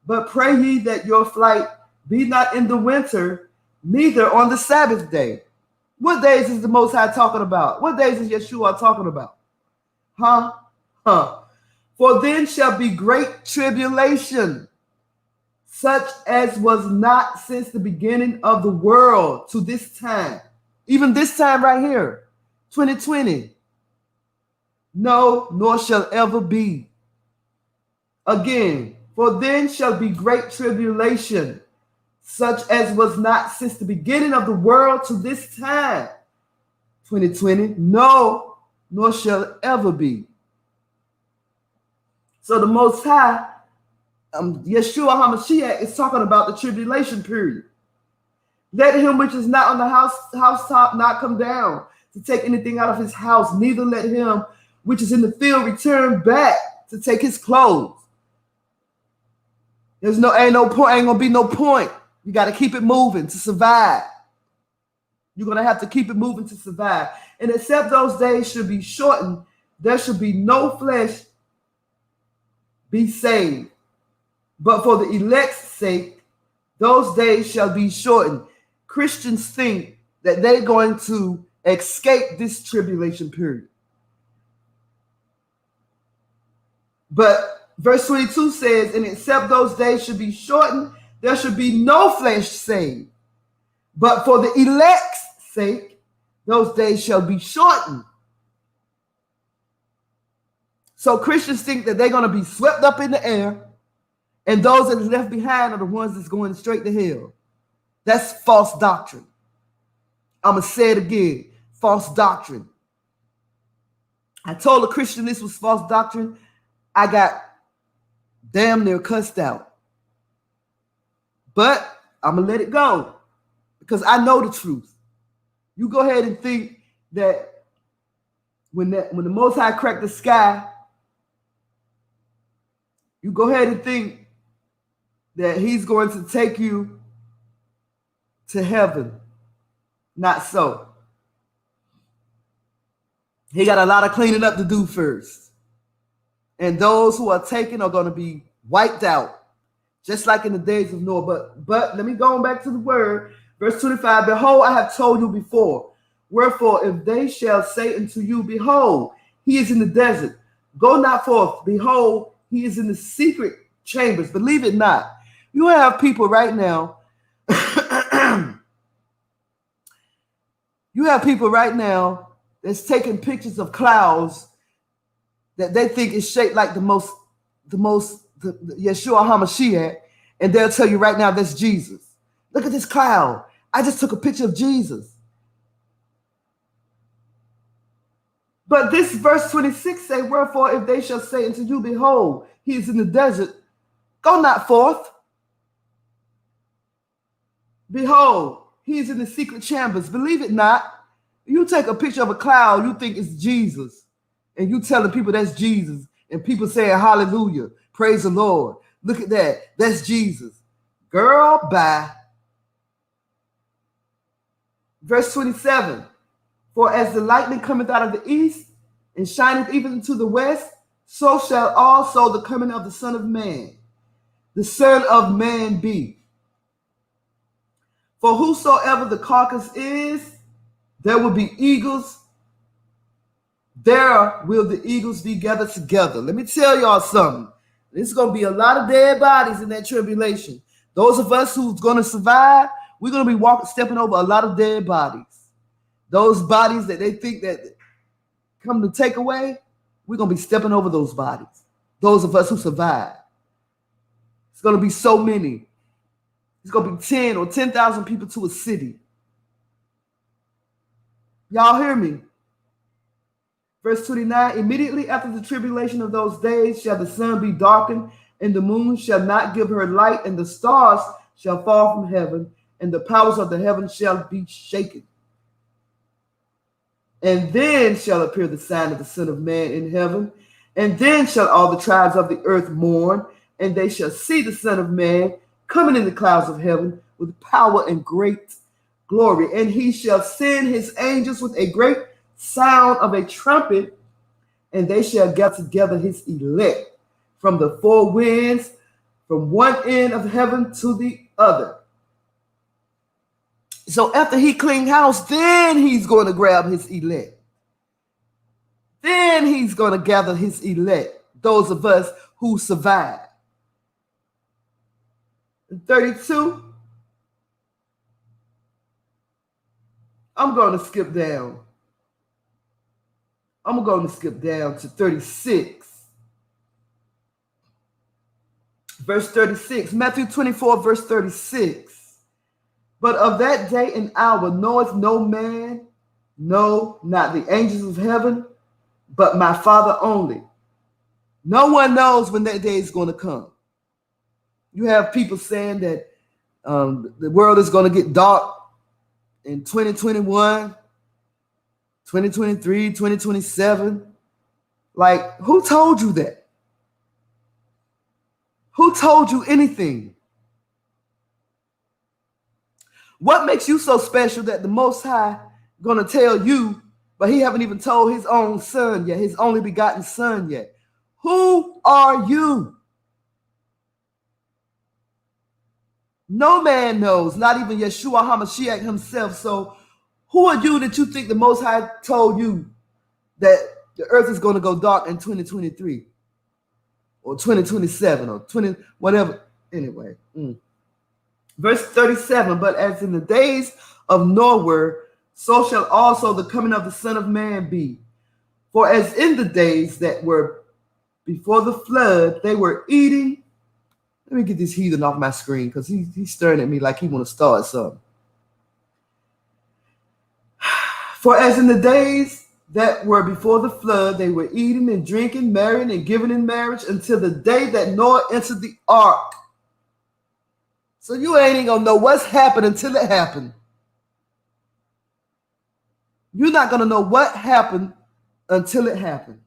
But pray ye that your flight be not in the winter, neither on the Sabbath day. What days is the Most High talking about? What days is Yeshua talking about? Huh? For then shall be great tribulation, such as was not since the beginning of the world to this time. Even this time right here, 2020. No, nor shall ever be. Again, for then shall be great tribulation, such as was not since the beginning of the world to this time. 2020. No, nor shall ever be. So the Most High, Yeshua HaMashiach, is talking about the tribulation period. Let him which is not on the housetop not come down to take anything out of his house, neither let him which is in the field return back to take his clothes. Ain't gonna be no point. You got to keep it moving to survive. You're gonna have to keep it moving to survive. And except those days should be shortened, there should be no flesh be saved. But for the elect's sake, those days shall be shortened. Christians think that they're going to escape this tribulation period. But verse 22 says, and except those days should be shortened, there should be no flesh saved. But for the elect's sake, those days shall be shortened. So Christians think that they're going to be swept up in the air, and those that are left behind are the ones that's going straight to hell. That's false doctrine. I'm going to say it again. False doctrine. I told a Christian this was false doctrine. I got damn near cussed out. But I'm going to let it go because I know the truth. You go ahead and think that when the Most High cracked the sky, you go ahead and think that he's going to take you to heaven. Not so. He got a lot of cleaning up to do first. And those who are taken are going to be wiped out, just like in the days of Noah. But let me go back to the word. Verse 25, behold, I have told you before. Wherefore, if they shall say unto you, behold, he is in the desert, go not forth. Behold, he is in the secret chambers. Believe it not. You have people right now. You have people right now that's taking pictures of clouds that they think is shaped like the Yeshua HaMashiach, and they'll tell you right now that's Jesus. Look at this cloud. I just took a picture of Jesus. But this verse 26 say, wherefore, if they shall say unto you, behold, he is in the desert, go not forth. Behold, he is in the secret chambers. Believe it not. You take a picture of a cloud, you think it's Jesus. And you telling people that's Jesus. And people saying, hallelujah, praise the Lord. Look at that. That's Jesus. Girl, bye. Verse 27. For as the lightning cometh out of the east and shineth even into the west, so shall also the coming of the Son of Man, the Son of Man be. For whosoever the carcass is, there will be eagles. There will the eagles be gathered together. Let me tell y'all something. There's going to be a lot of dead bodies in that tribulation. Those of us who's going to survive, we're going to be stepping over a lot of dead bodies. Those bodies that they think that come to take away, we're going to be stepping over those bodies. Those of us who survive. It's going to be so many. It's going to be 10 or 10,000 people to a city. Y'all hear me? Verse 29, immediately after the tribulation of those days shall the sun be darkened, and the moon shall not give her light, and the stars shall fall from heaven, and the powers of the heaven shall be shaken. And then shall appear the sign of the Son of Man in heaven, And then shall all the tribes of the earth mourn, and they shall see the Son of Man coming in the clouds of heaven with power and great glory. And he shall send his angels with a great sound of a trumpet, and they shall gather together his elect from the four winds, from one end of heaven to the other. So after he clean house, then he's going to grab his elect. Then he's going to gather his elect, those of us who survive. 32, I'm going to skip down. I'm going to skip down to 36. Verse 36, Matthew 24, verse 36. But of that day and hour knoweth no man, no, not the angels of heaven, but my Father only. No one knows when that day is going to come. You have people saying that the world is going to get dark in 2021, 2023, 2027. Like, who told you that? Who told you anything? What makes you so special that the Most High going to tell you, but he haven't even told his own son yet, his only begotten son yet? Who are you? No man knows, not even Yeshua HaMashiach himself. So who are you that you think the Most High told you that the earth is going to go dark in 2023 or 2027 or 20, whatever? Anyway. Verse 37, but as in the days of Noah, so shall also the coming of the Son of Man be. For as in the days that were before the flood, they were eating. Let me get this heathen off my screen because he's staring at me like he want to start something. For as in the days that were before the flood, they were eating and drinking, marrying and giving in marriage until the day that Noah entered the ark. So you ain't gonna know what's happened until it happened. You're not gonna know what happened until it happened.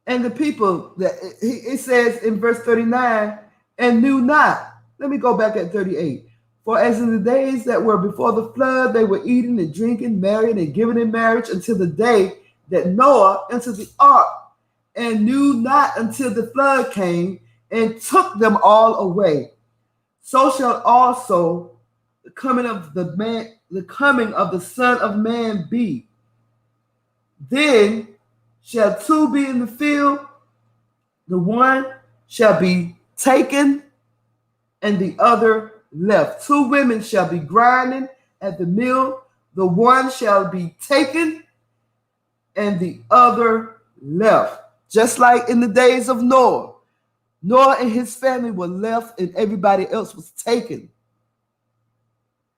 And the people that it says in verse 39, and knew not. Let me go back at 38. For as in the days that were before the flood, they were eating and drinking, marrying and giving in marriage until the day that Noah entered the ark, and knew not until the flood came and took them all away. So shall also the coming of the Son of Man be. Then shall two be in the field, the one shall be taken and the other left. Two women shall be grinding at the mill, the one shall be taken and the other left. Just like in the days of Noah. Noah and his family were left and everybody else was taken.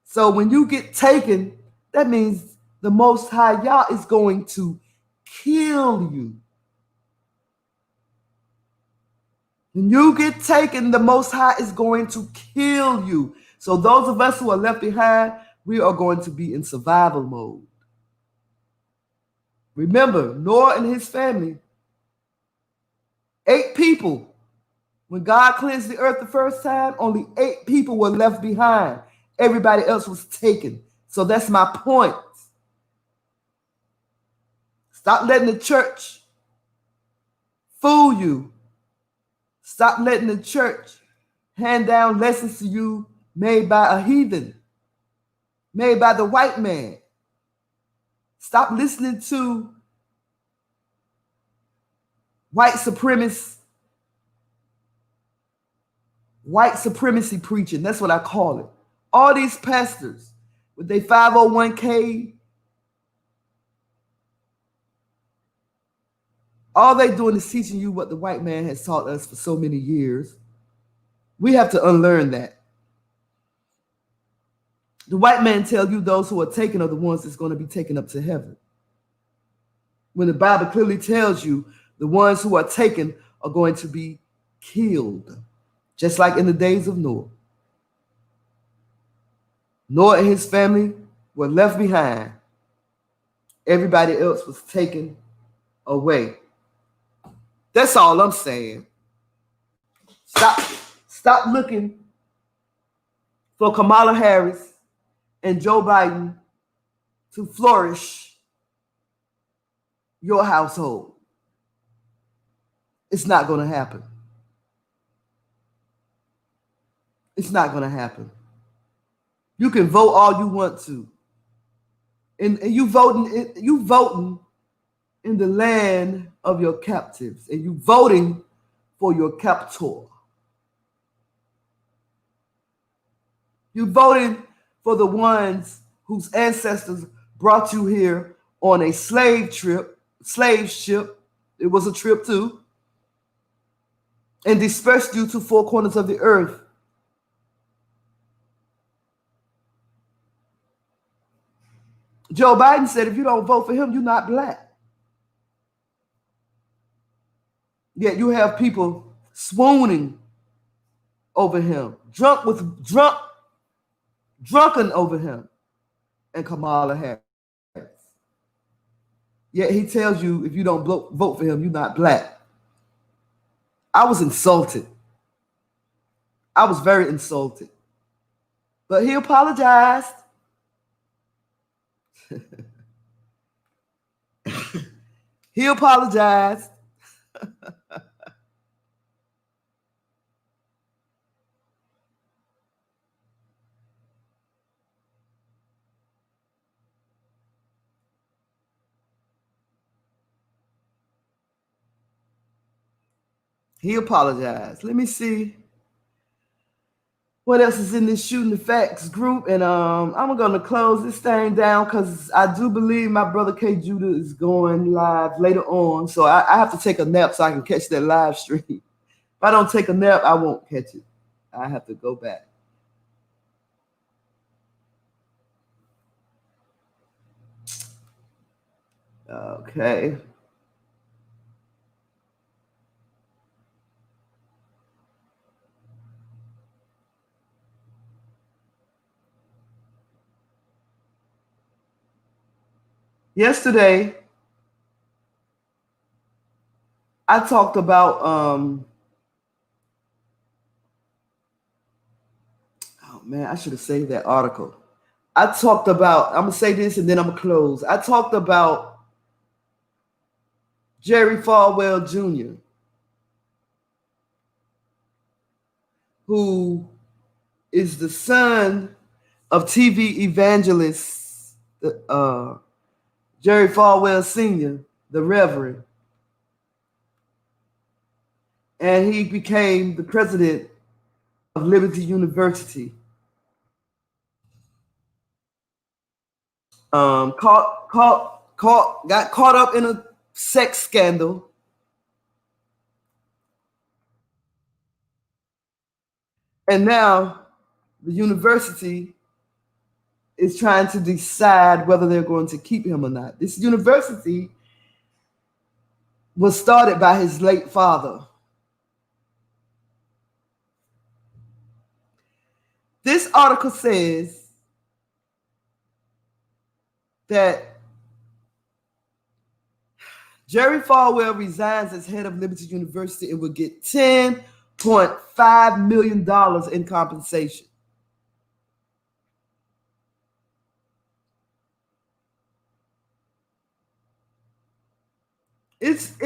So when you get taken, that means the Most High Yah is going to kill you. When you get taken, the Most High is going to kill you. So those of us who are left behind, we are going to be in survival mode. Remember, Noah and his family, 8 people. When God cleansed the earth the first time, only 8 people were left behind. Everybody else was taken. So that's my point. Stop letting the church fool you. Stop letting the church hand down lessons to you made by a heathen, made by the white man. Stop listening to white supremacy preaching. That's what I call it. All these pastors with their 501k, all they doing is teaching you what the white man has taught us for so many years. We have to unlearn that. The white man tells you those who are taken are the ones that's going to be taken up to heaven. When the Bible clearly tells you the ones who are taken are going to be killed. Just like in the days of Noah. Noah and his family were left behind. Everybody else was taken away. That's all I'm saying. Stop looking for Kamala Harris and Joe Biden to flourish your household. It's not going to happen. It's not going to happen. You can vote all you want to. And you voting in the land of your captives, and you voting for your captor. You voting for the ones whose ancestors brought you here on a slave ship. It was a trip too. And dispersed you to four corners of the earth. Joe Biden said if you don't vote for him, you're not black. Yet you have people swooning over him, drunken over him, and Kamala Harris. Yet he tells you if you don't vote for him, you're not black. I was insulted. I was very insulted. But he apologized. He apologized. He apologized. Let me see what else is in this Shooting the Facts group. And I'm going to close this thing down because I do believe my brother K. Judah is going live later on. So I have to take a nap so I can catch that live stream. If I don't take a nap, I won't catch it. I have to go back. Okay. Yesterday, I talked about oh man, I should have saved that article. I talked about, I'm gonna say this and then I'm gonna close. I talked about Jerry Falwell Jr., who is the son of TV evangelist Jerry Falwell Sr., the Reverend. And he became the president of Liberty University. Got caught up in a sex scandal. And now the university is trying to decide whether they're going to keep him or not. This university was started by his late father. This article says that Jerry Falwell resigns as head of Liberty University and will get $10.5 million in compensation. It's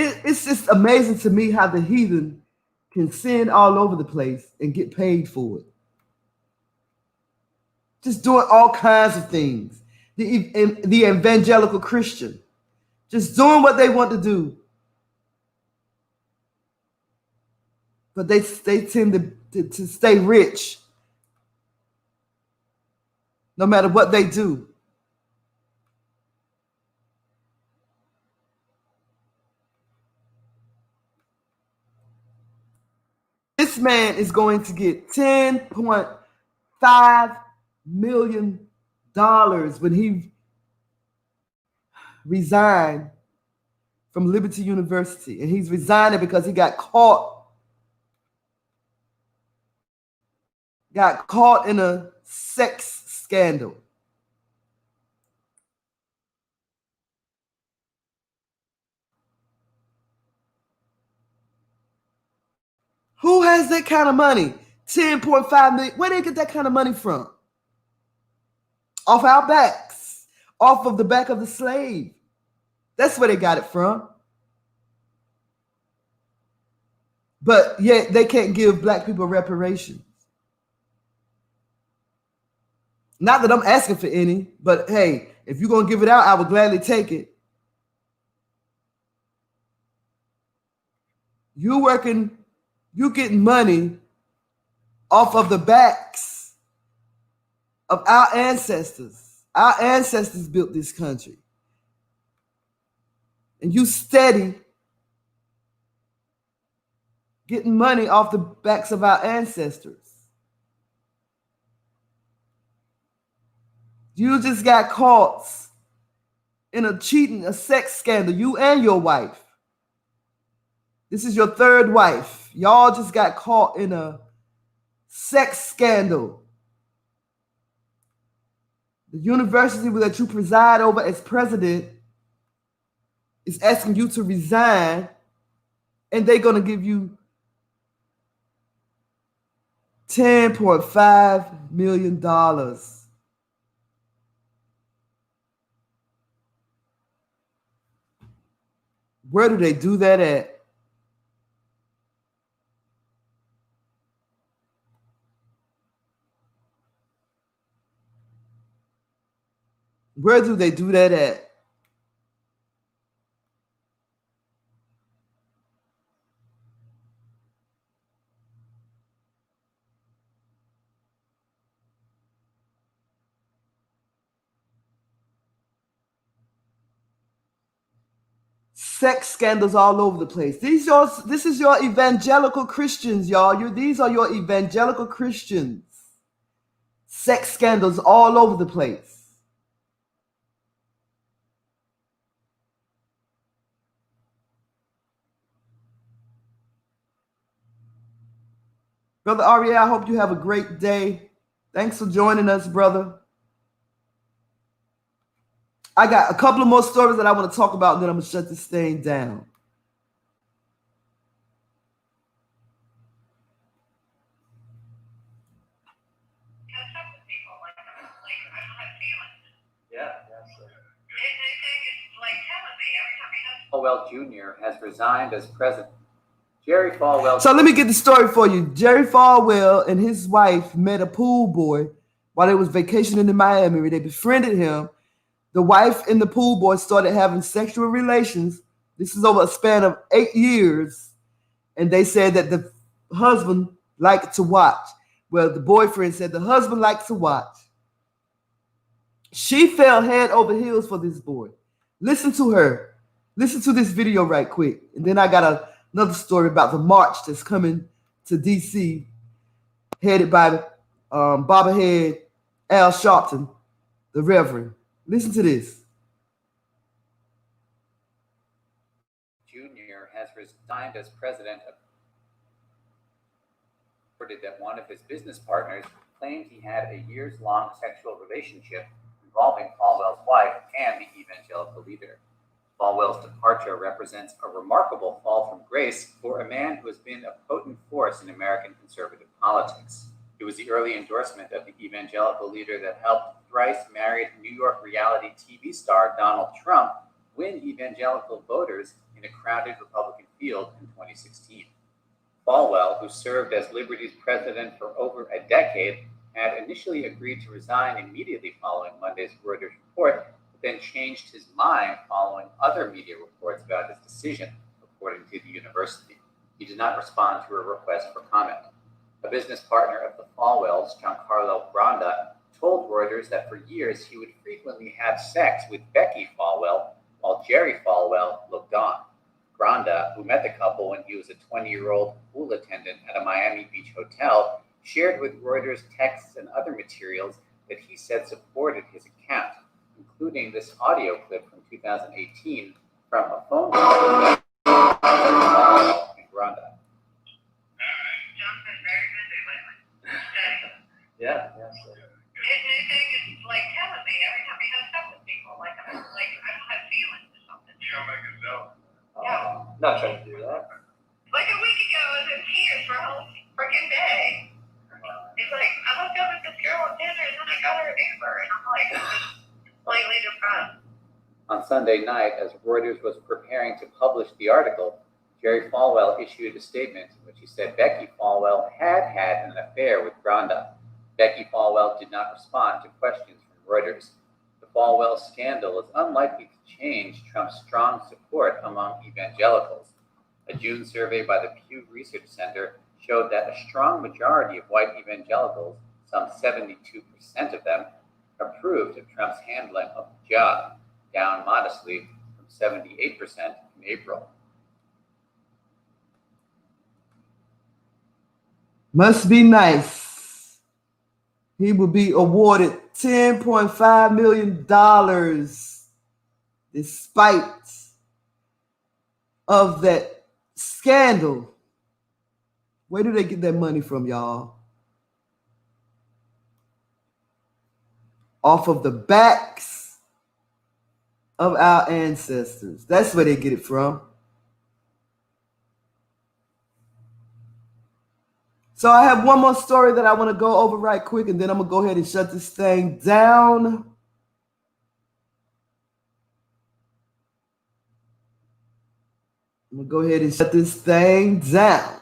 just amazing to me how the heathen can sin all over the place and get paid for it. Just doing all kinds of things. The evangelical Christian, just doing what they want to do. But they tend to stay rich no matter what they do. This man is going to get $10.5 million when he resigned from Liberty University. And he's resigning because he got caught in a sex scandal. has that kind of money? 10.5 million. Where they get that kind of money from? Off our backs, off of the back of the slave. That's where they got it from. But yet they can't give black people reparations. Not that I'm asking for any, but hey, if you're going to give it out, I would gladly take it. You getting money off of the backs of our ancestors. Our ancestors built this country. And you steady getting money off the backs of our ancestors. You just got caught in a sex scandal, you and your wife. This is your third wife. Y'all just got caught in a sex scandal. The university that you preside over as president is asking you to resign, and they're going to give you $10.5 million. Where do they do that at? Where do they do that at? Sex scandals all over the place. This is your evangelical Christians, y'all. These are your evangelical Christians. Sex scandals all over the place. Brother Aria, I hope you have a great day. Thanks for joining us, brother. I got a couple of more stories that I want to talk about, and then I'm going to shut this thing down. Falwell Jr. has resigned as president. Jerry Falwell. So let me get the story for you. Jerry Falwell and his wife met a pool boy while they was vacationing in Miami. They befriended him. The wife and the pool boy started having sexual relations. This is over a span of 8 years. And they said that the husband liked to watch. Well, the boyfriend said the husband liked to watch. She fell head over heels for this boy. Listen to her. Listen to this video right quick. And then I got another story about the march that's coming to D.C. headed by Bobblehead Al Sharpton, the Reverend. Listen to this. Jr. has resigned as president. Reported that one of his business partners claimed he had a years-long sexual relationship involving Falwell's wife and the evangelical leader. Falwell's departure represents a remarkable fall from grace for a man who has been a potent force in American conservative politics. It was the early endorsement of the evangelical leader that helped thrice-married New York reality TV star Donald Trump win evangelical voters in a crowded Republican field in 2016. Falwell, who served as Liberty's president for over a decade, had initially agreed to resign immediately following Monday's Reuters report, but then changed his mind following other media reports about his decision, according to the university. He did not respond to a request for comment. A business partner of the Falwells, Giancarlo Granda, told Reuters that for years he would frequently have sex with Becky Falwell while Jerry Falwell looked on. Granda, who met the couple when he was a 20-year-old pool attendant at a Miami Beach hotel, shared with Reuters texts and other materials that he said supported his account, including this audio clip from 2018 from a phone call with Falwell and Granda. John's been very busy lately. Yeah. His thing is like telling me every time he has stuff with people, like I don't have feelings or something. You don't make it so. Not trying to do that. Like a week ago, I was in tears for a whole Sunday night, as Reuters was preparing to publish the article, Jerry Falwell issued a statement in which he said Becky Falwell had an affair with Granda. Becky Falwell did not respond to questions from Reuters. The Falwell scandal is unlikely to change Trump's strong support among evangelicals. A June survey by the Pew Research Center showed that a strong majority of white evangelicals, some 72% of them, approved of Trump's handling of the job, down modestly from 78% in April. Must be nice. He will be awarded $10.5 million despite of that scandal. Where do they get that money from, y'all? Off of the backs of our ancestors. That's where they get it from. So I have one more story that I want to go over right quick, and then I'm going to go ahead and shut this thing down. I'm going to go ahead and shut this thing down.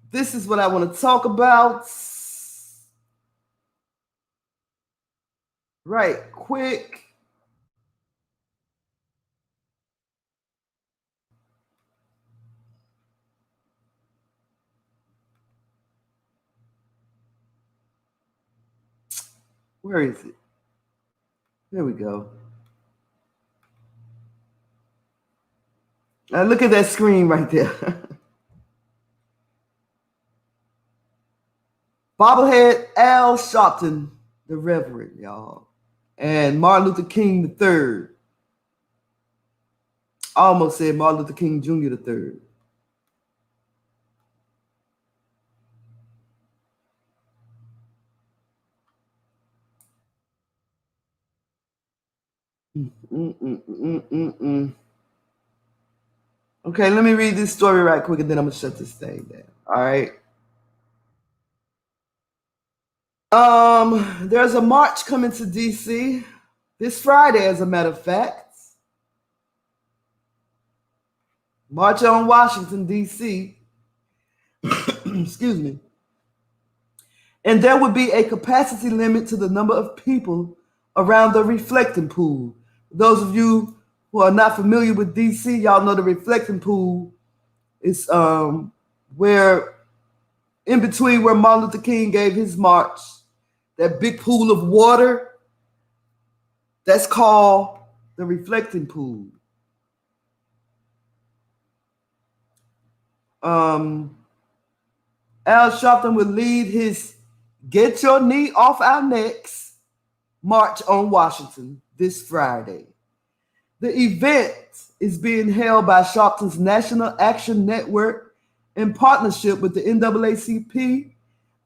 This is what I want to talk about. Right quick. Where is it? There we go. Now look at that screen right there. Bobblehead Al Sharpton, the Reverend, y'all. And Martin Luther King III. I almost said Martin Luther King Jr. III. Okay, let me read this story right quick, and then I'm going to shut this thing down. All right. There's a march coming to D.C. this Friday, as a matter of fact. March on Washington, D.C. Excuse me. And there would be a capacity limit to the number of people around the reflecting pool. Those of you who are not familiar with D.C., y'all know the reflecting pool is where, in between where Martin Luther King gave his march, that big pool of water, that's called the reflecting pool. Al Sharpton will lead his Get Your Knee Off Our Necks march on Washington this Friday. The event is being held by Sharpton's National Action Network in partnership with the NAACP,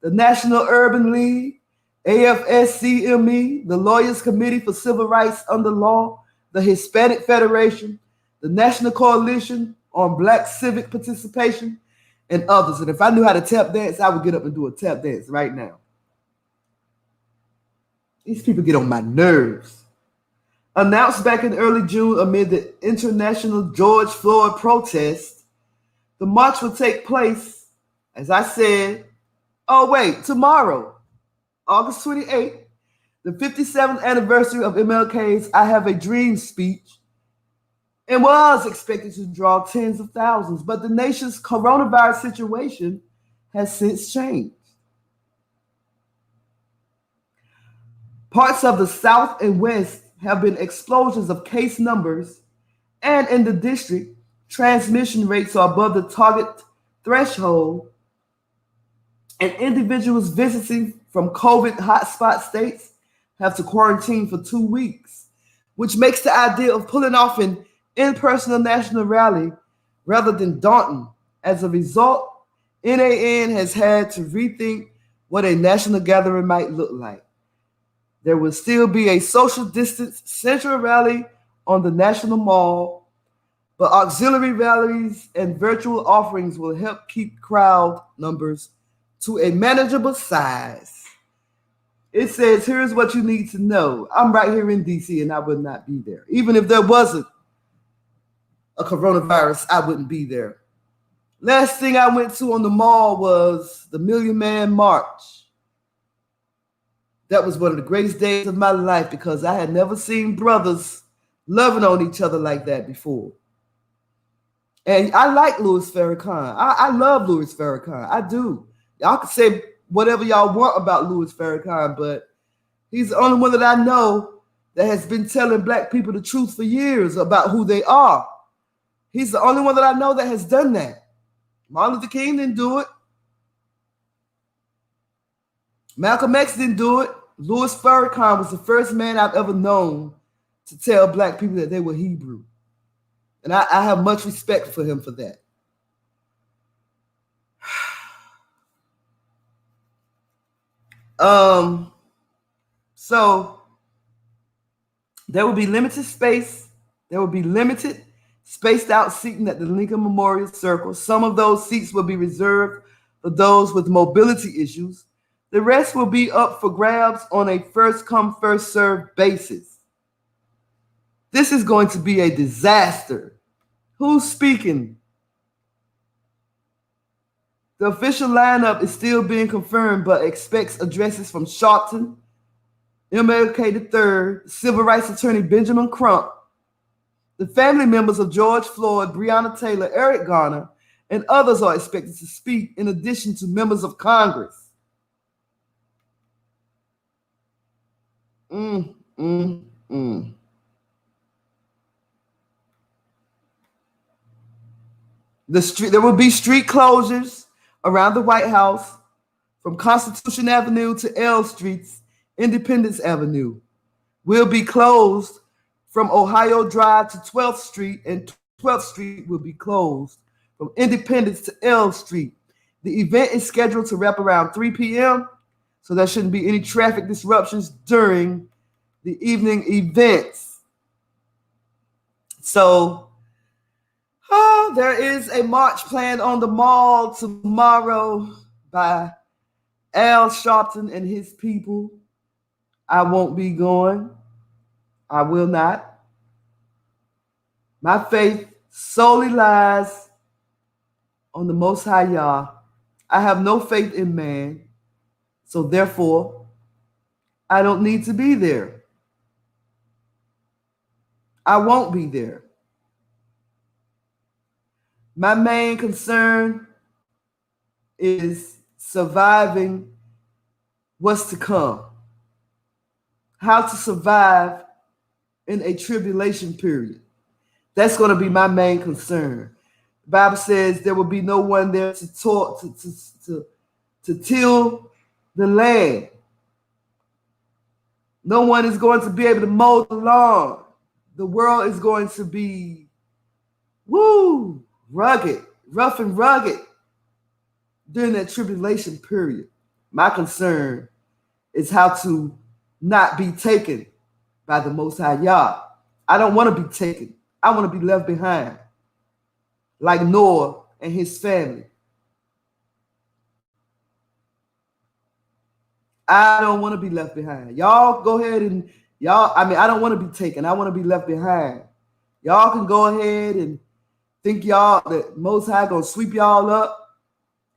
the National Urban League, AFSCME, the Lawyers Committee for Civil Rights Under Law, the Hispanic Federation, the National Coalition on Black Civic Participation, and others. And if I knew how to tap dance, I would get up and do a tap dance right now. These people get on my nerves. Announced back in early June amid the international George Floyd protest, the march will take place, as I said, tomorrow, August 28th, the 57th anniversary of MLK's I Have a Dream speech, and was expected to draw tens of thousands, but the nation's coronavirus situation has since changed. Parts of the South and West have been explosions of case numbers, and in the district, transmission rates are above the target threshold, and individuals visiting from COVID hotspot states have to quarantine for 2 weeks, which makes the idea of pulling off an in-person national rally rather than daunting. As a result, NAN has had to rethink what a national gathering might look like. There will still be a social distance central rally on the National Mall, but auxiliary rallies and virtual offerings will help keep crowd numbers to a manageable size. It says, here's what you need to know. I'm right here in DC and I would not be there. Even if there wasn't a coronavirus, I wouldn't be there. Last thing I went to on the mall was the Million Man March. That was one of the greatest days of my life because I had never seen brothers loving on each other like that before. And I like Louis Farrakhan. I love Louis Farrakhan. I do. Y'all can say whatever y'all want about Louis Farrakhan, but he's the only one that I know that has been telling black people the truth for years about who they are. He's the only one that I know that has done that. Martin Luther King didn't do it. Malcolm X didn't do it. Louis Farrakhan was the first man I've ever known to tell black people that they were Hebrew. And I have much respect for him for that. So there will be limited space. There will be limited spaced out seating at the Lincoln Memorial Circle. Some of those seats will be reserved for those with mobility issues. The rest will be up for grabs on a first come, first served basis. This is going to be a disaster. Who's speaking? The official lineup is still being confirmed, but expects addresses from Sharpton, MLK III, civil rights attorney Benjamin Crump, the family members of George Floyd, Breonna Taylor, Eric Garner, and others are expected to speak in addition to members of Congress. There will be street closures around the White House from Constitution Avenue to L Street's Independence Avenue. Will be closed from Ohio Drive to 12th Street, and 12th Street will be closed from Independence to L Street. The event is scheduled to wrap around 3 p.m., so there shouldn't be any traffic disruptions during the evening events. So, there is a march planned on the mall tomorrow by Al Sharpton and his people. I won't be going. I will not. My faith solely lies on the Most High Yah. I have no faith in man, so therefore, I don't need to be there. I won't be there. My main concern is surviving what's to come. How to survive in a tribulation period. That's going to be my main concern. The Bible says there will be no one there to talk, to till the land. No one is going to be able to mow the lawn. The world is going to be, rugged, rough and rugged during that tribulation period. My concern is how to not be taken by the Most High Yah. I don't want to be taken. I want to be left behind, like Noah and his family. I don't want to be left behind. Y'all go ahead and I don't want to be taken. I want to be left behind. Y'all can go ahead and think y'all that Most High gonna sweep y'all up.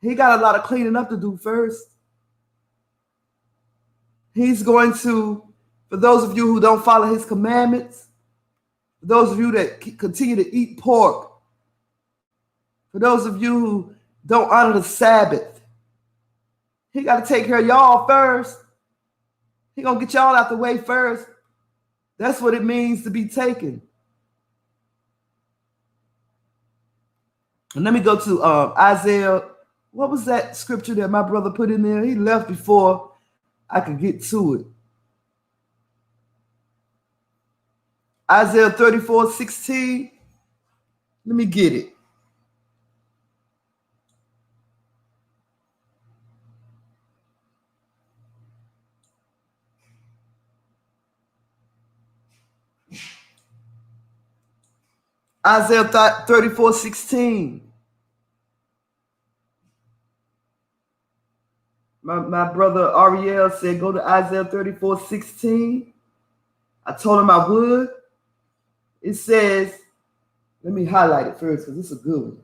He got a lot of cleaning up to do first. He's going to, for those of you who don't follow his commandments, for those of you that continue to eat pork, for those of you who don't honor the Sabbath, he got to take care of y'all first. He gonna get y'all out the way first. That's what it means to be taken. And let me go to Isaiah. What was that scripture that my brother put in there? He left before I could get to it. Isaiah 34:16. Let me get it. Isaiah 34:16. My brother Ariel said go to Isaiah 34:16. I told him I would. It says, let me highlight it first because it's a good one.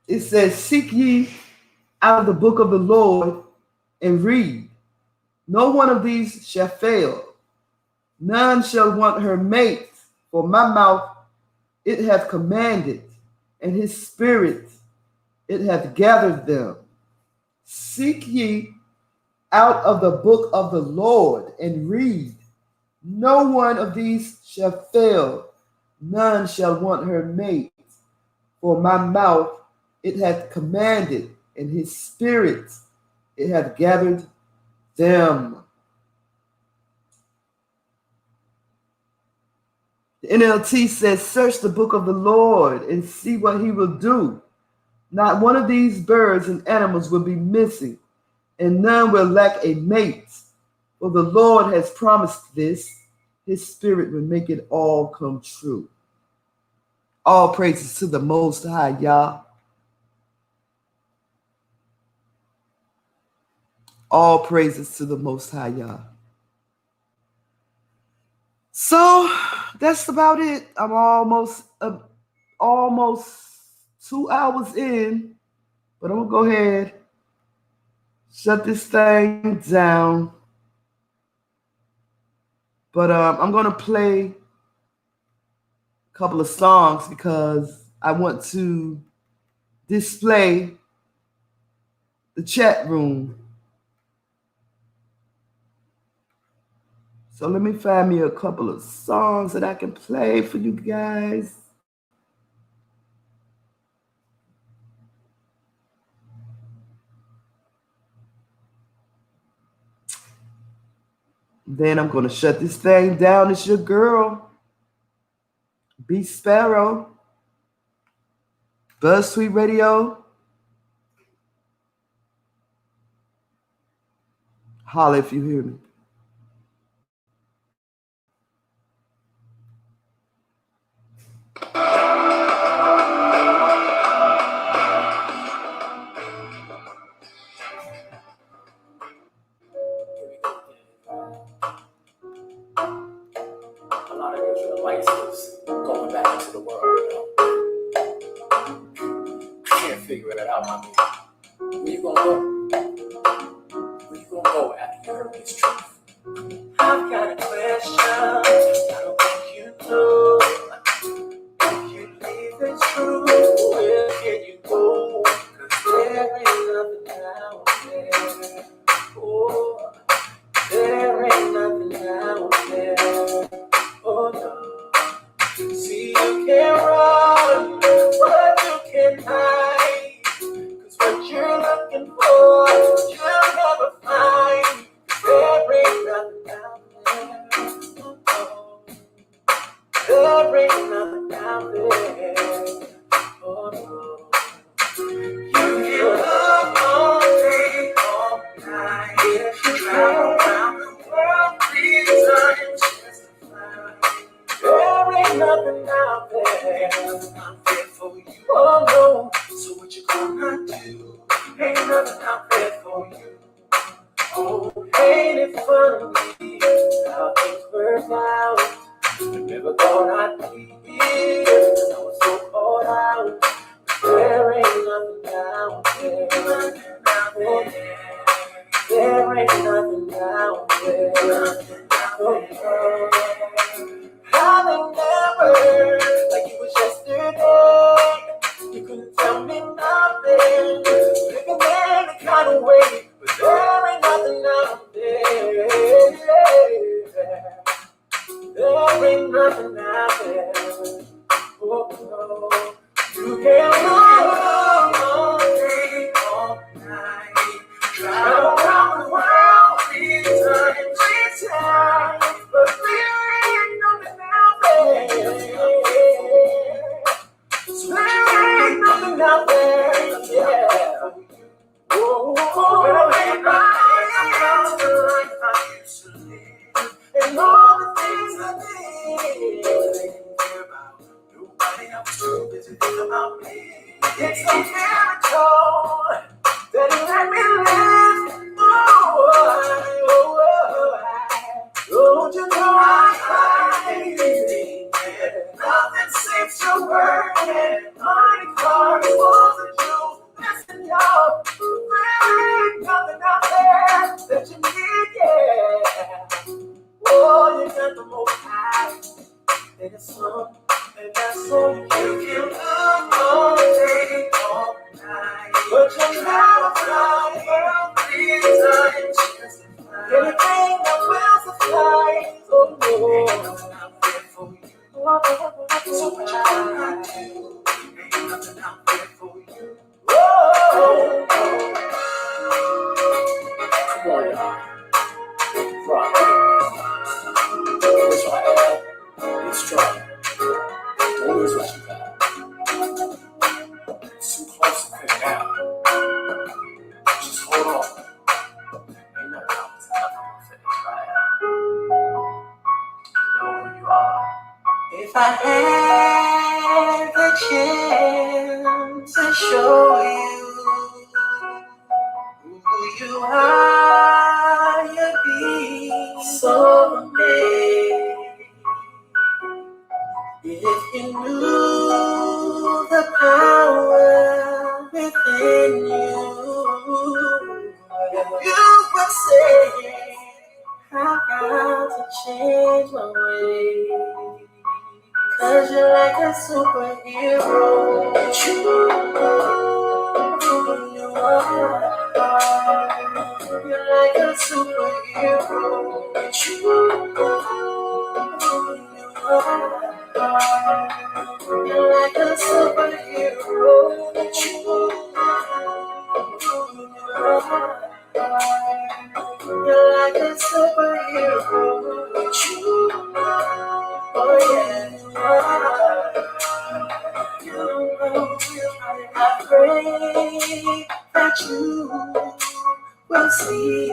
It says, seek ye out of the book of the Lord and read. No one of these shall fail. None shall want her mate, for my mouth it hath commanded, and his spirit it hath gathered them. Seek ye out of the book of the Lord and read. No one of these shall fail. None shall want her mate, for my mouth it hath commanded, and his spirit it hath gathered them. The NLT says, search the book of the Lord and see what he will do. Not one of these birds and animals will be missing, and none will lack a mate. For the Lord has promised this. His spirit will make it all come true. All praises to the Most High, Yah. All praises to the Most High, Yah. So that's about it. I'm almost 2 hours in, but I'm gonna go ahead, shut this thing down. But I'm gonna play a couple of songs because I want to display the chat room. So let me find me a couple of songs that I can play for you guys. Then I'm going to shut this thing down. It's your girl, B Sparrow, Buzz Sweet Radio. Holla if you hear me. A lot of Israelites was going back into the world, Can't figure it out, my man. Where you gonna go? Where you gonna go after you heard this truth? I've got a question. I don't think you know. If you leave the truth, where can you go? 'Cause there ain't nothing out there. Oh, there ain't nothing out there. Oh no. See, you can run, but you can hide. 'Cause what you're looking for, you'll never find. There ain't nothing out there. Oh, there ain't nothing out there. Oh no. You can look all day, all night. If you travel around the world 3 times just to find. There ain't nothing out there, nothing out there for you. Oh no, so what you gonna do? Ain't nothing out there for you. Oh, ain't it funny how things work out? I never thought I'd be here, I was so caught out. There ain't nothing out there, nothing out there. There ain't nothing out there, nothing out there. How they never, like it was yesterday. You couldn't tell me nothing. Living any kind of way, but there ain't nothing out there. There ain't nothing out there. Oh no, you can't look all day, all night. Travel around the world 3 times, but there ain't nothing out there. So there ain't nothing out there, yeah. Oh, but I ain't right to the life I used to live, and all the things I did, they didn't care about nobody. I was too busy thinking about me. California. Rock. It's right. It's dry. Don't lose what you got. It's too close to quit now. Just hold on. Ain't no promise. Nothing will finish right now. You know who you are. If I had the chance to show you who you are, you'd be so amazed. If you knew the power within you, you would say, I've got to change my ways. 'Cause you're like a superhero. You are. You're like a superhero. You are. You're like a superhero. You're like a superhero. Oh yeah, you are. I pray that you will see.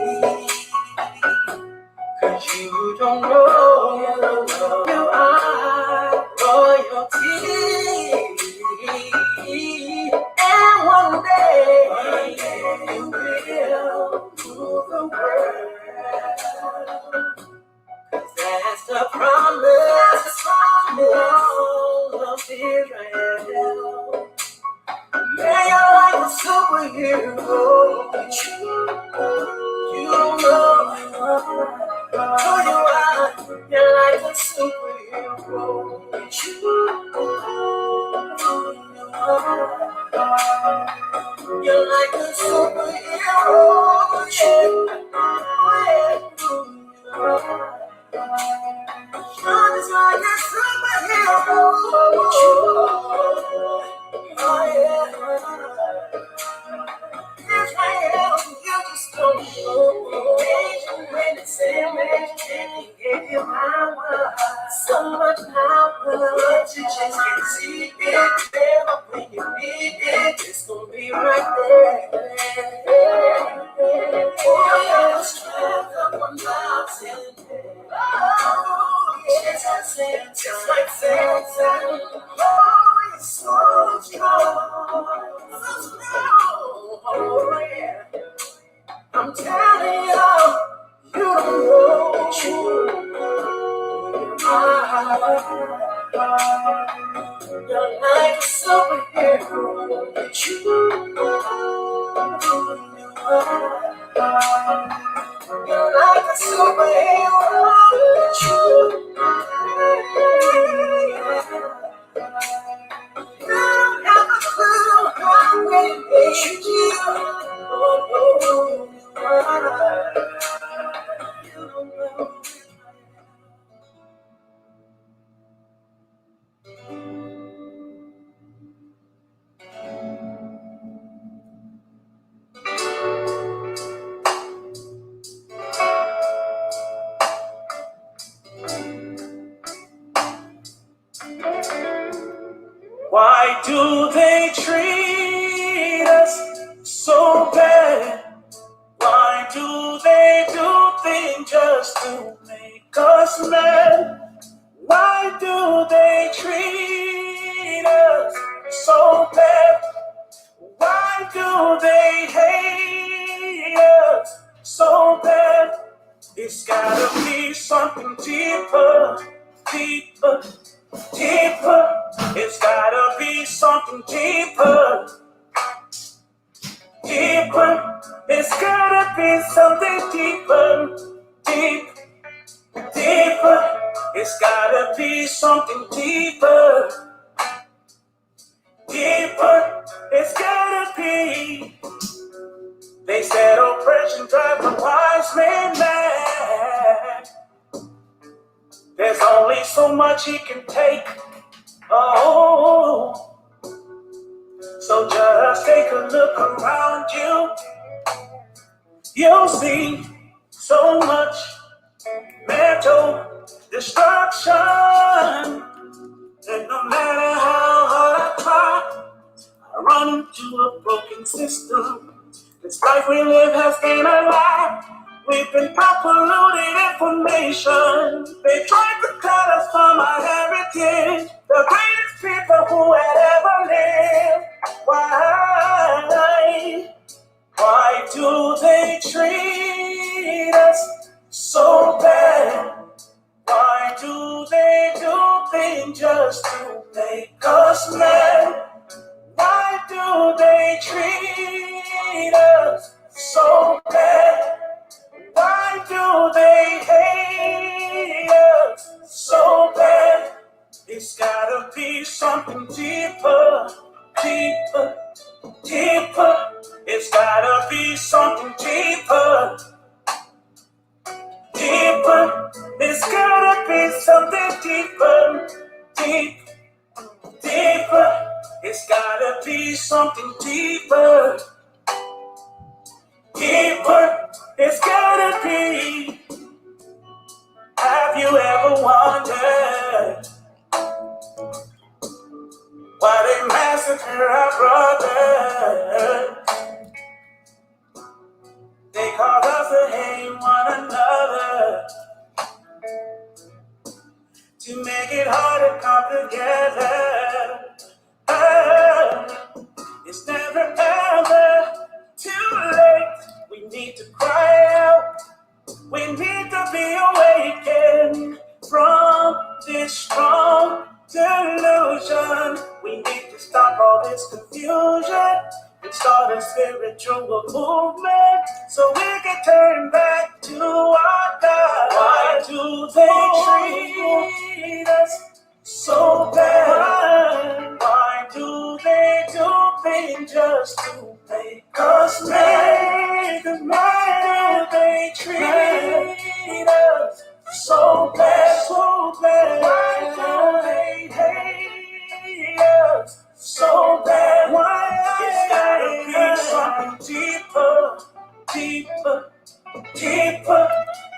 'Cause you don't know you are royalty. And one day you will rule the world. That's the promise all of Israel. Yeah, you're like a superhero. You don't know who you are. You're like a superhero. You're like a superhero. You're just like a superhero. Oh yeah. Israel, you just don't know. When it's in gave you power, so much power, but you just can't see it. Never when you need it, it's gonna be right there. Oh, strength up a mountain. Oh, just like sand. Oh, it's so strong, so strong. Oh, yeah. I'm telling you, you don't know you are. You're like a superhero. You're like a superhero. You don't have a clue how great it you. You don't know. Why do they treat us so bad? Why do they do things just to make us mad? Why do they treat us so bad? Why do they hate us so bad? It's gotta be something deeper, deeper, deeper. It's gotta be something deeper, deeper. It's gotta be something deeper, deep, deeper. It's gotta be something deeper, deeper. It's gotta be. They said oppression drives the wise man mad. There's only so much he can take. Oh, so just take a look around you. You'll see so much mental destruction, and no matter how hard I try, I run into a broken system. This life we live has been a lie. We've been taught polluted information. They tried to cut us from our heritage, the greatest people who had ever lived. Why do they treat us so bad? Why do they do things just to make us mad? Why do they treat us so bad? Why do they hate us so bad? It's gotta be something deeper, deeper, deeper. It's gotta be something deeper, deeper. It's gotta be something deeper, deep, deeper. It's gotta be something deeper, deeper. It's gotta be. Have you ever wondered why they massacre our brothers? They cause us to hate one another, to make it hard to come together. It's never ever too late. We need to cry out. We need to be awakened from this strong delusion. We need to stop all this confusion and start a spiritual movement so we can turn back to our God. Why do they treat us so bad? Why do they do things just to make us mad? Why do they treat us so bad, so bad? Why do they hate us so bad? Why? It's gotta be something deeper, deeper, deeper.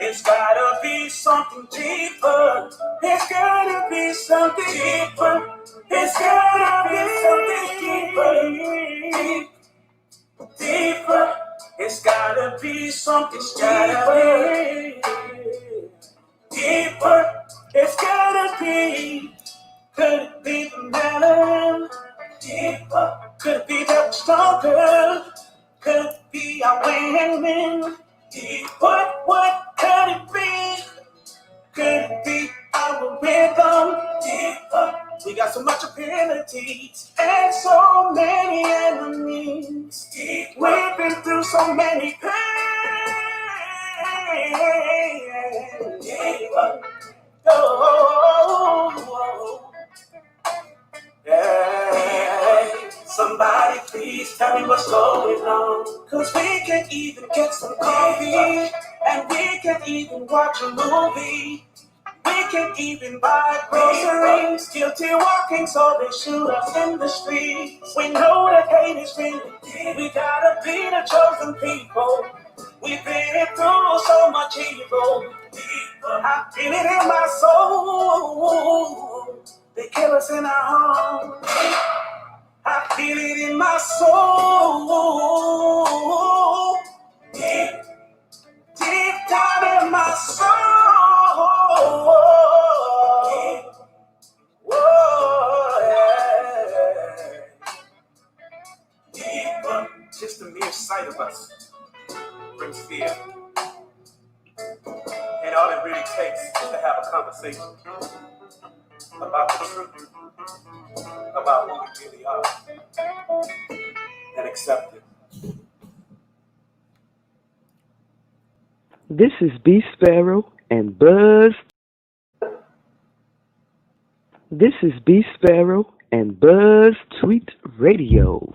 It's gotta be something deeper. It's gotta be something deeper. It's gotta be something deeper, deeper. It's gotta be something deeper, deeper. It's gotta be. Could it be the melon? Deeper. Could it be that stronger? Could it be our women? What could it be? Could it be our rhythm? Deeper. We got so much abilities and so many enemies. Deeper. We've been through so many pains. Deeper. Oh. Yeah. Somebody please tell me what's going on. Cause we can even get some coffee, and we can even watch a movie. We can even buy groceries. Guilty walking, so they shoot us in the streets. We know that hate is real. We gotta be the chosen people. We've been through so much evil. I feel it in my soul. They kill us in our homes. I feel it in my soul. Deep, deep down in my soul. Deep. Whoa, yeah. Deep. Just the mere sight of us brings fear. And all it really takes is to have a conversation about the truth, about who we really are, and accept it. This is B Sparrow and Buzz. This is B Sparrow and Buzz Tweet Radio.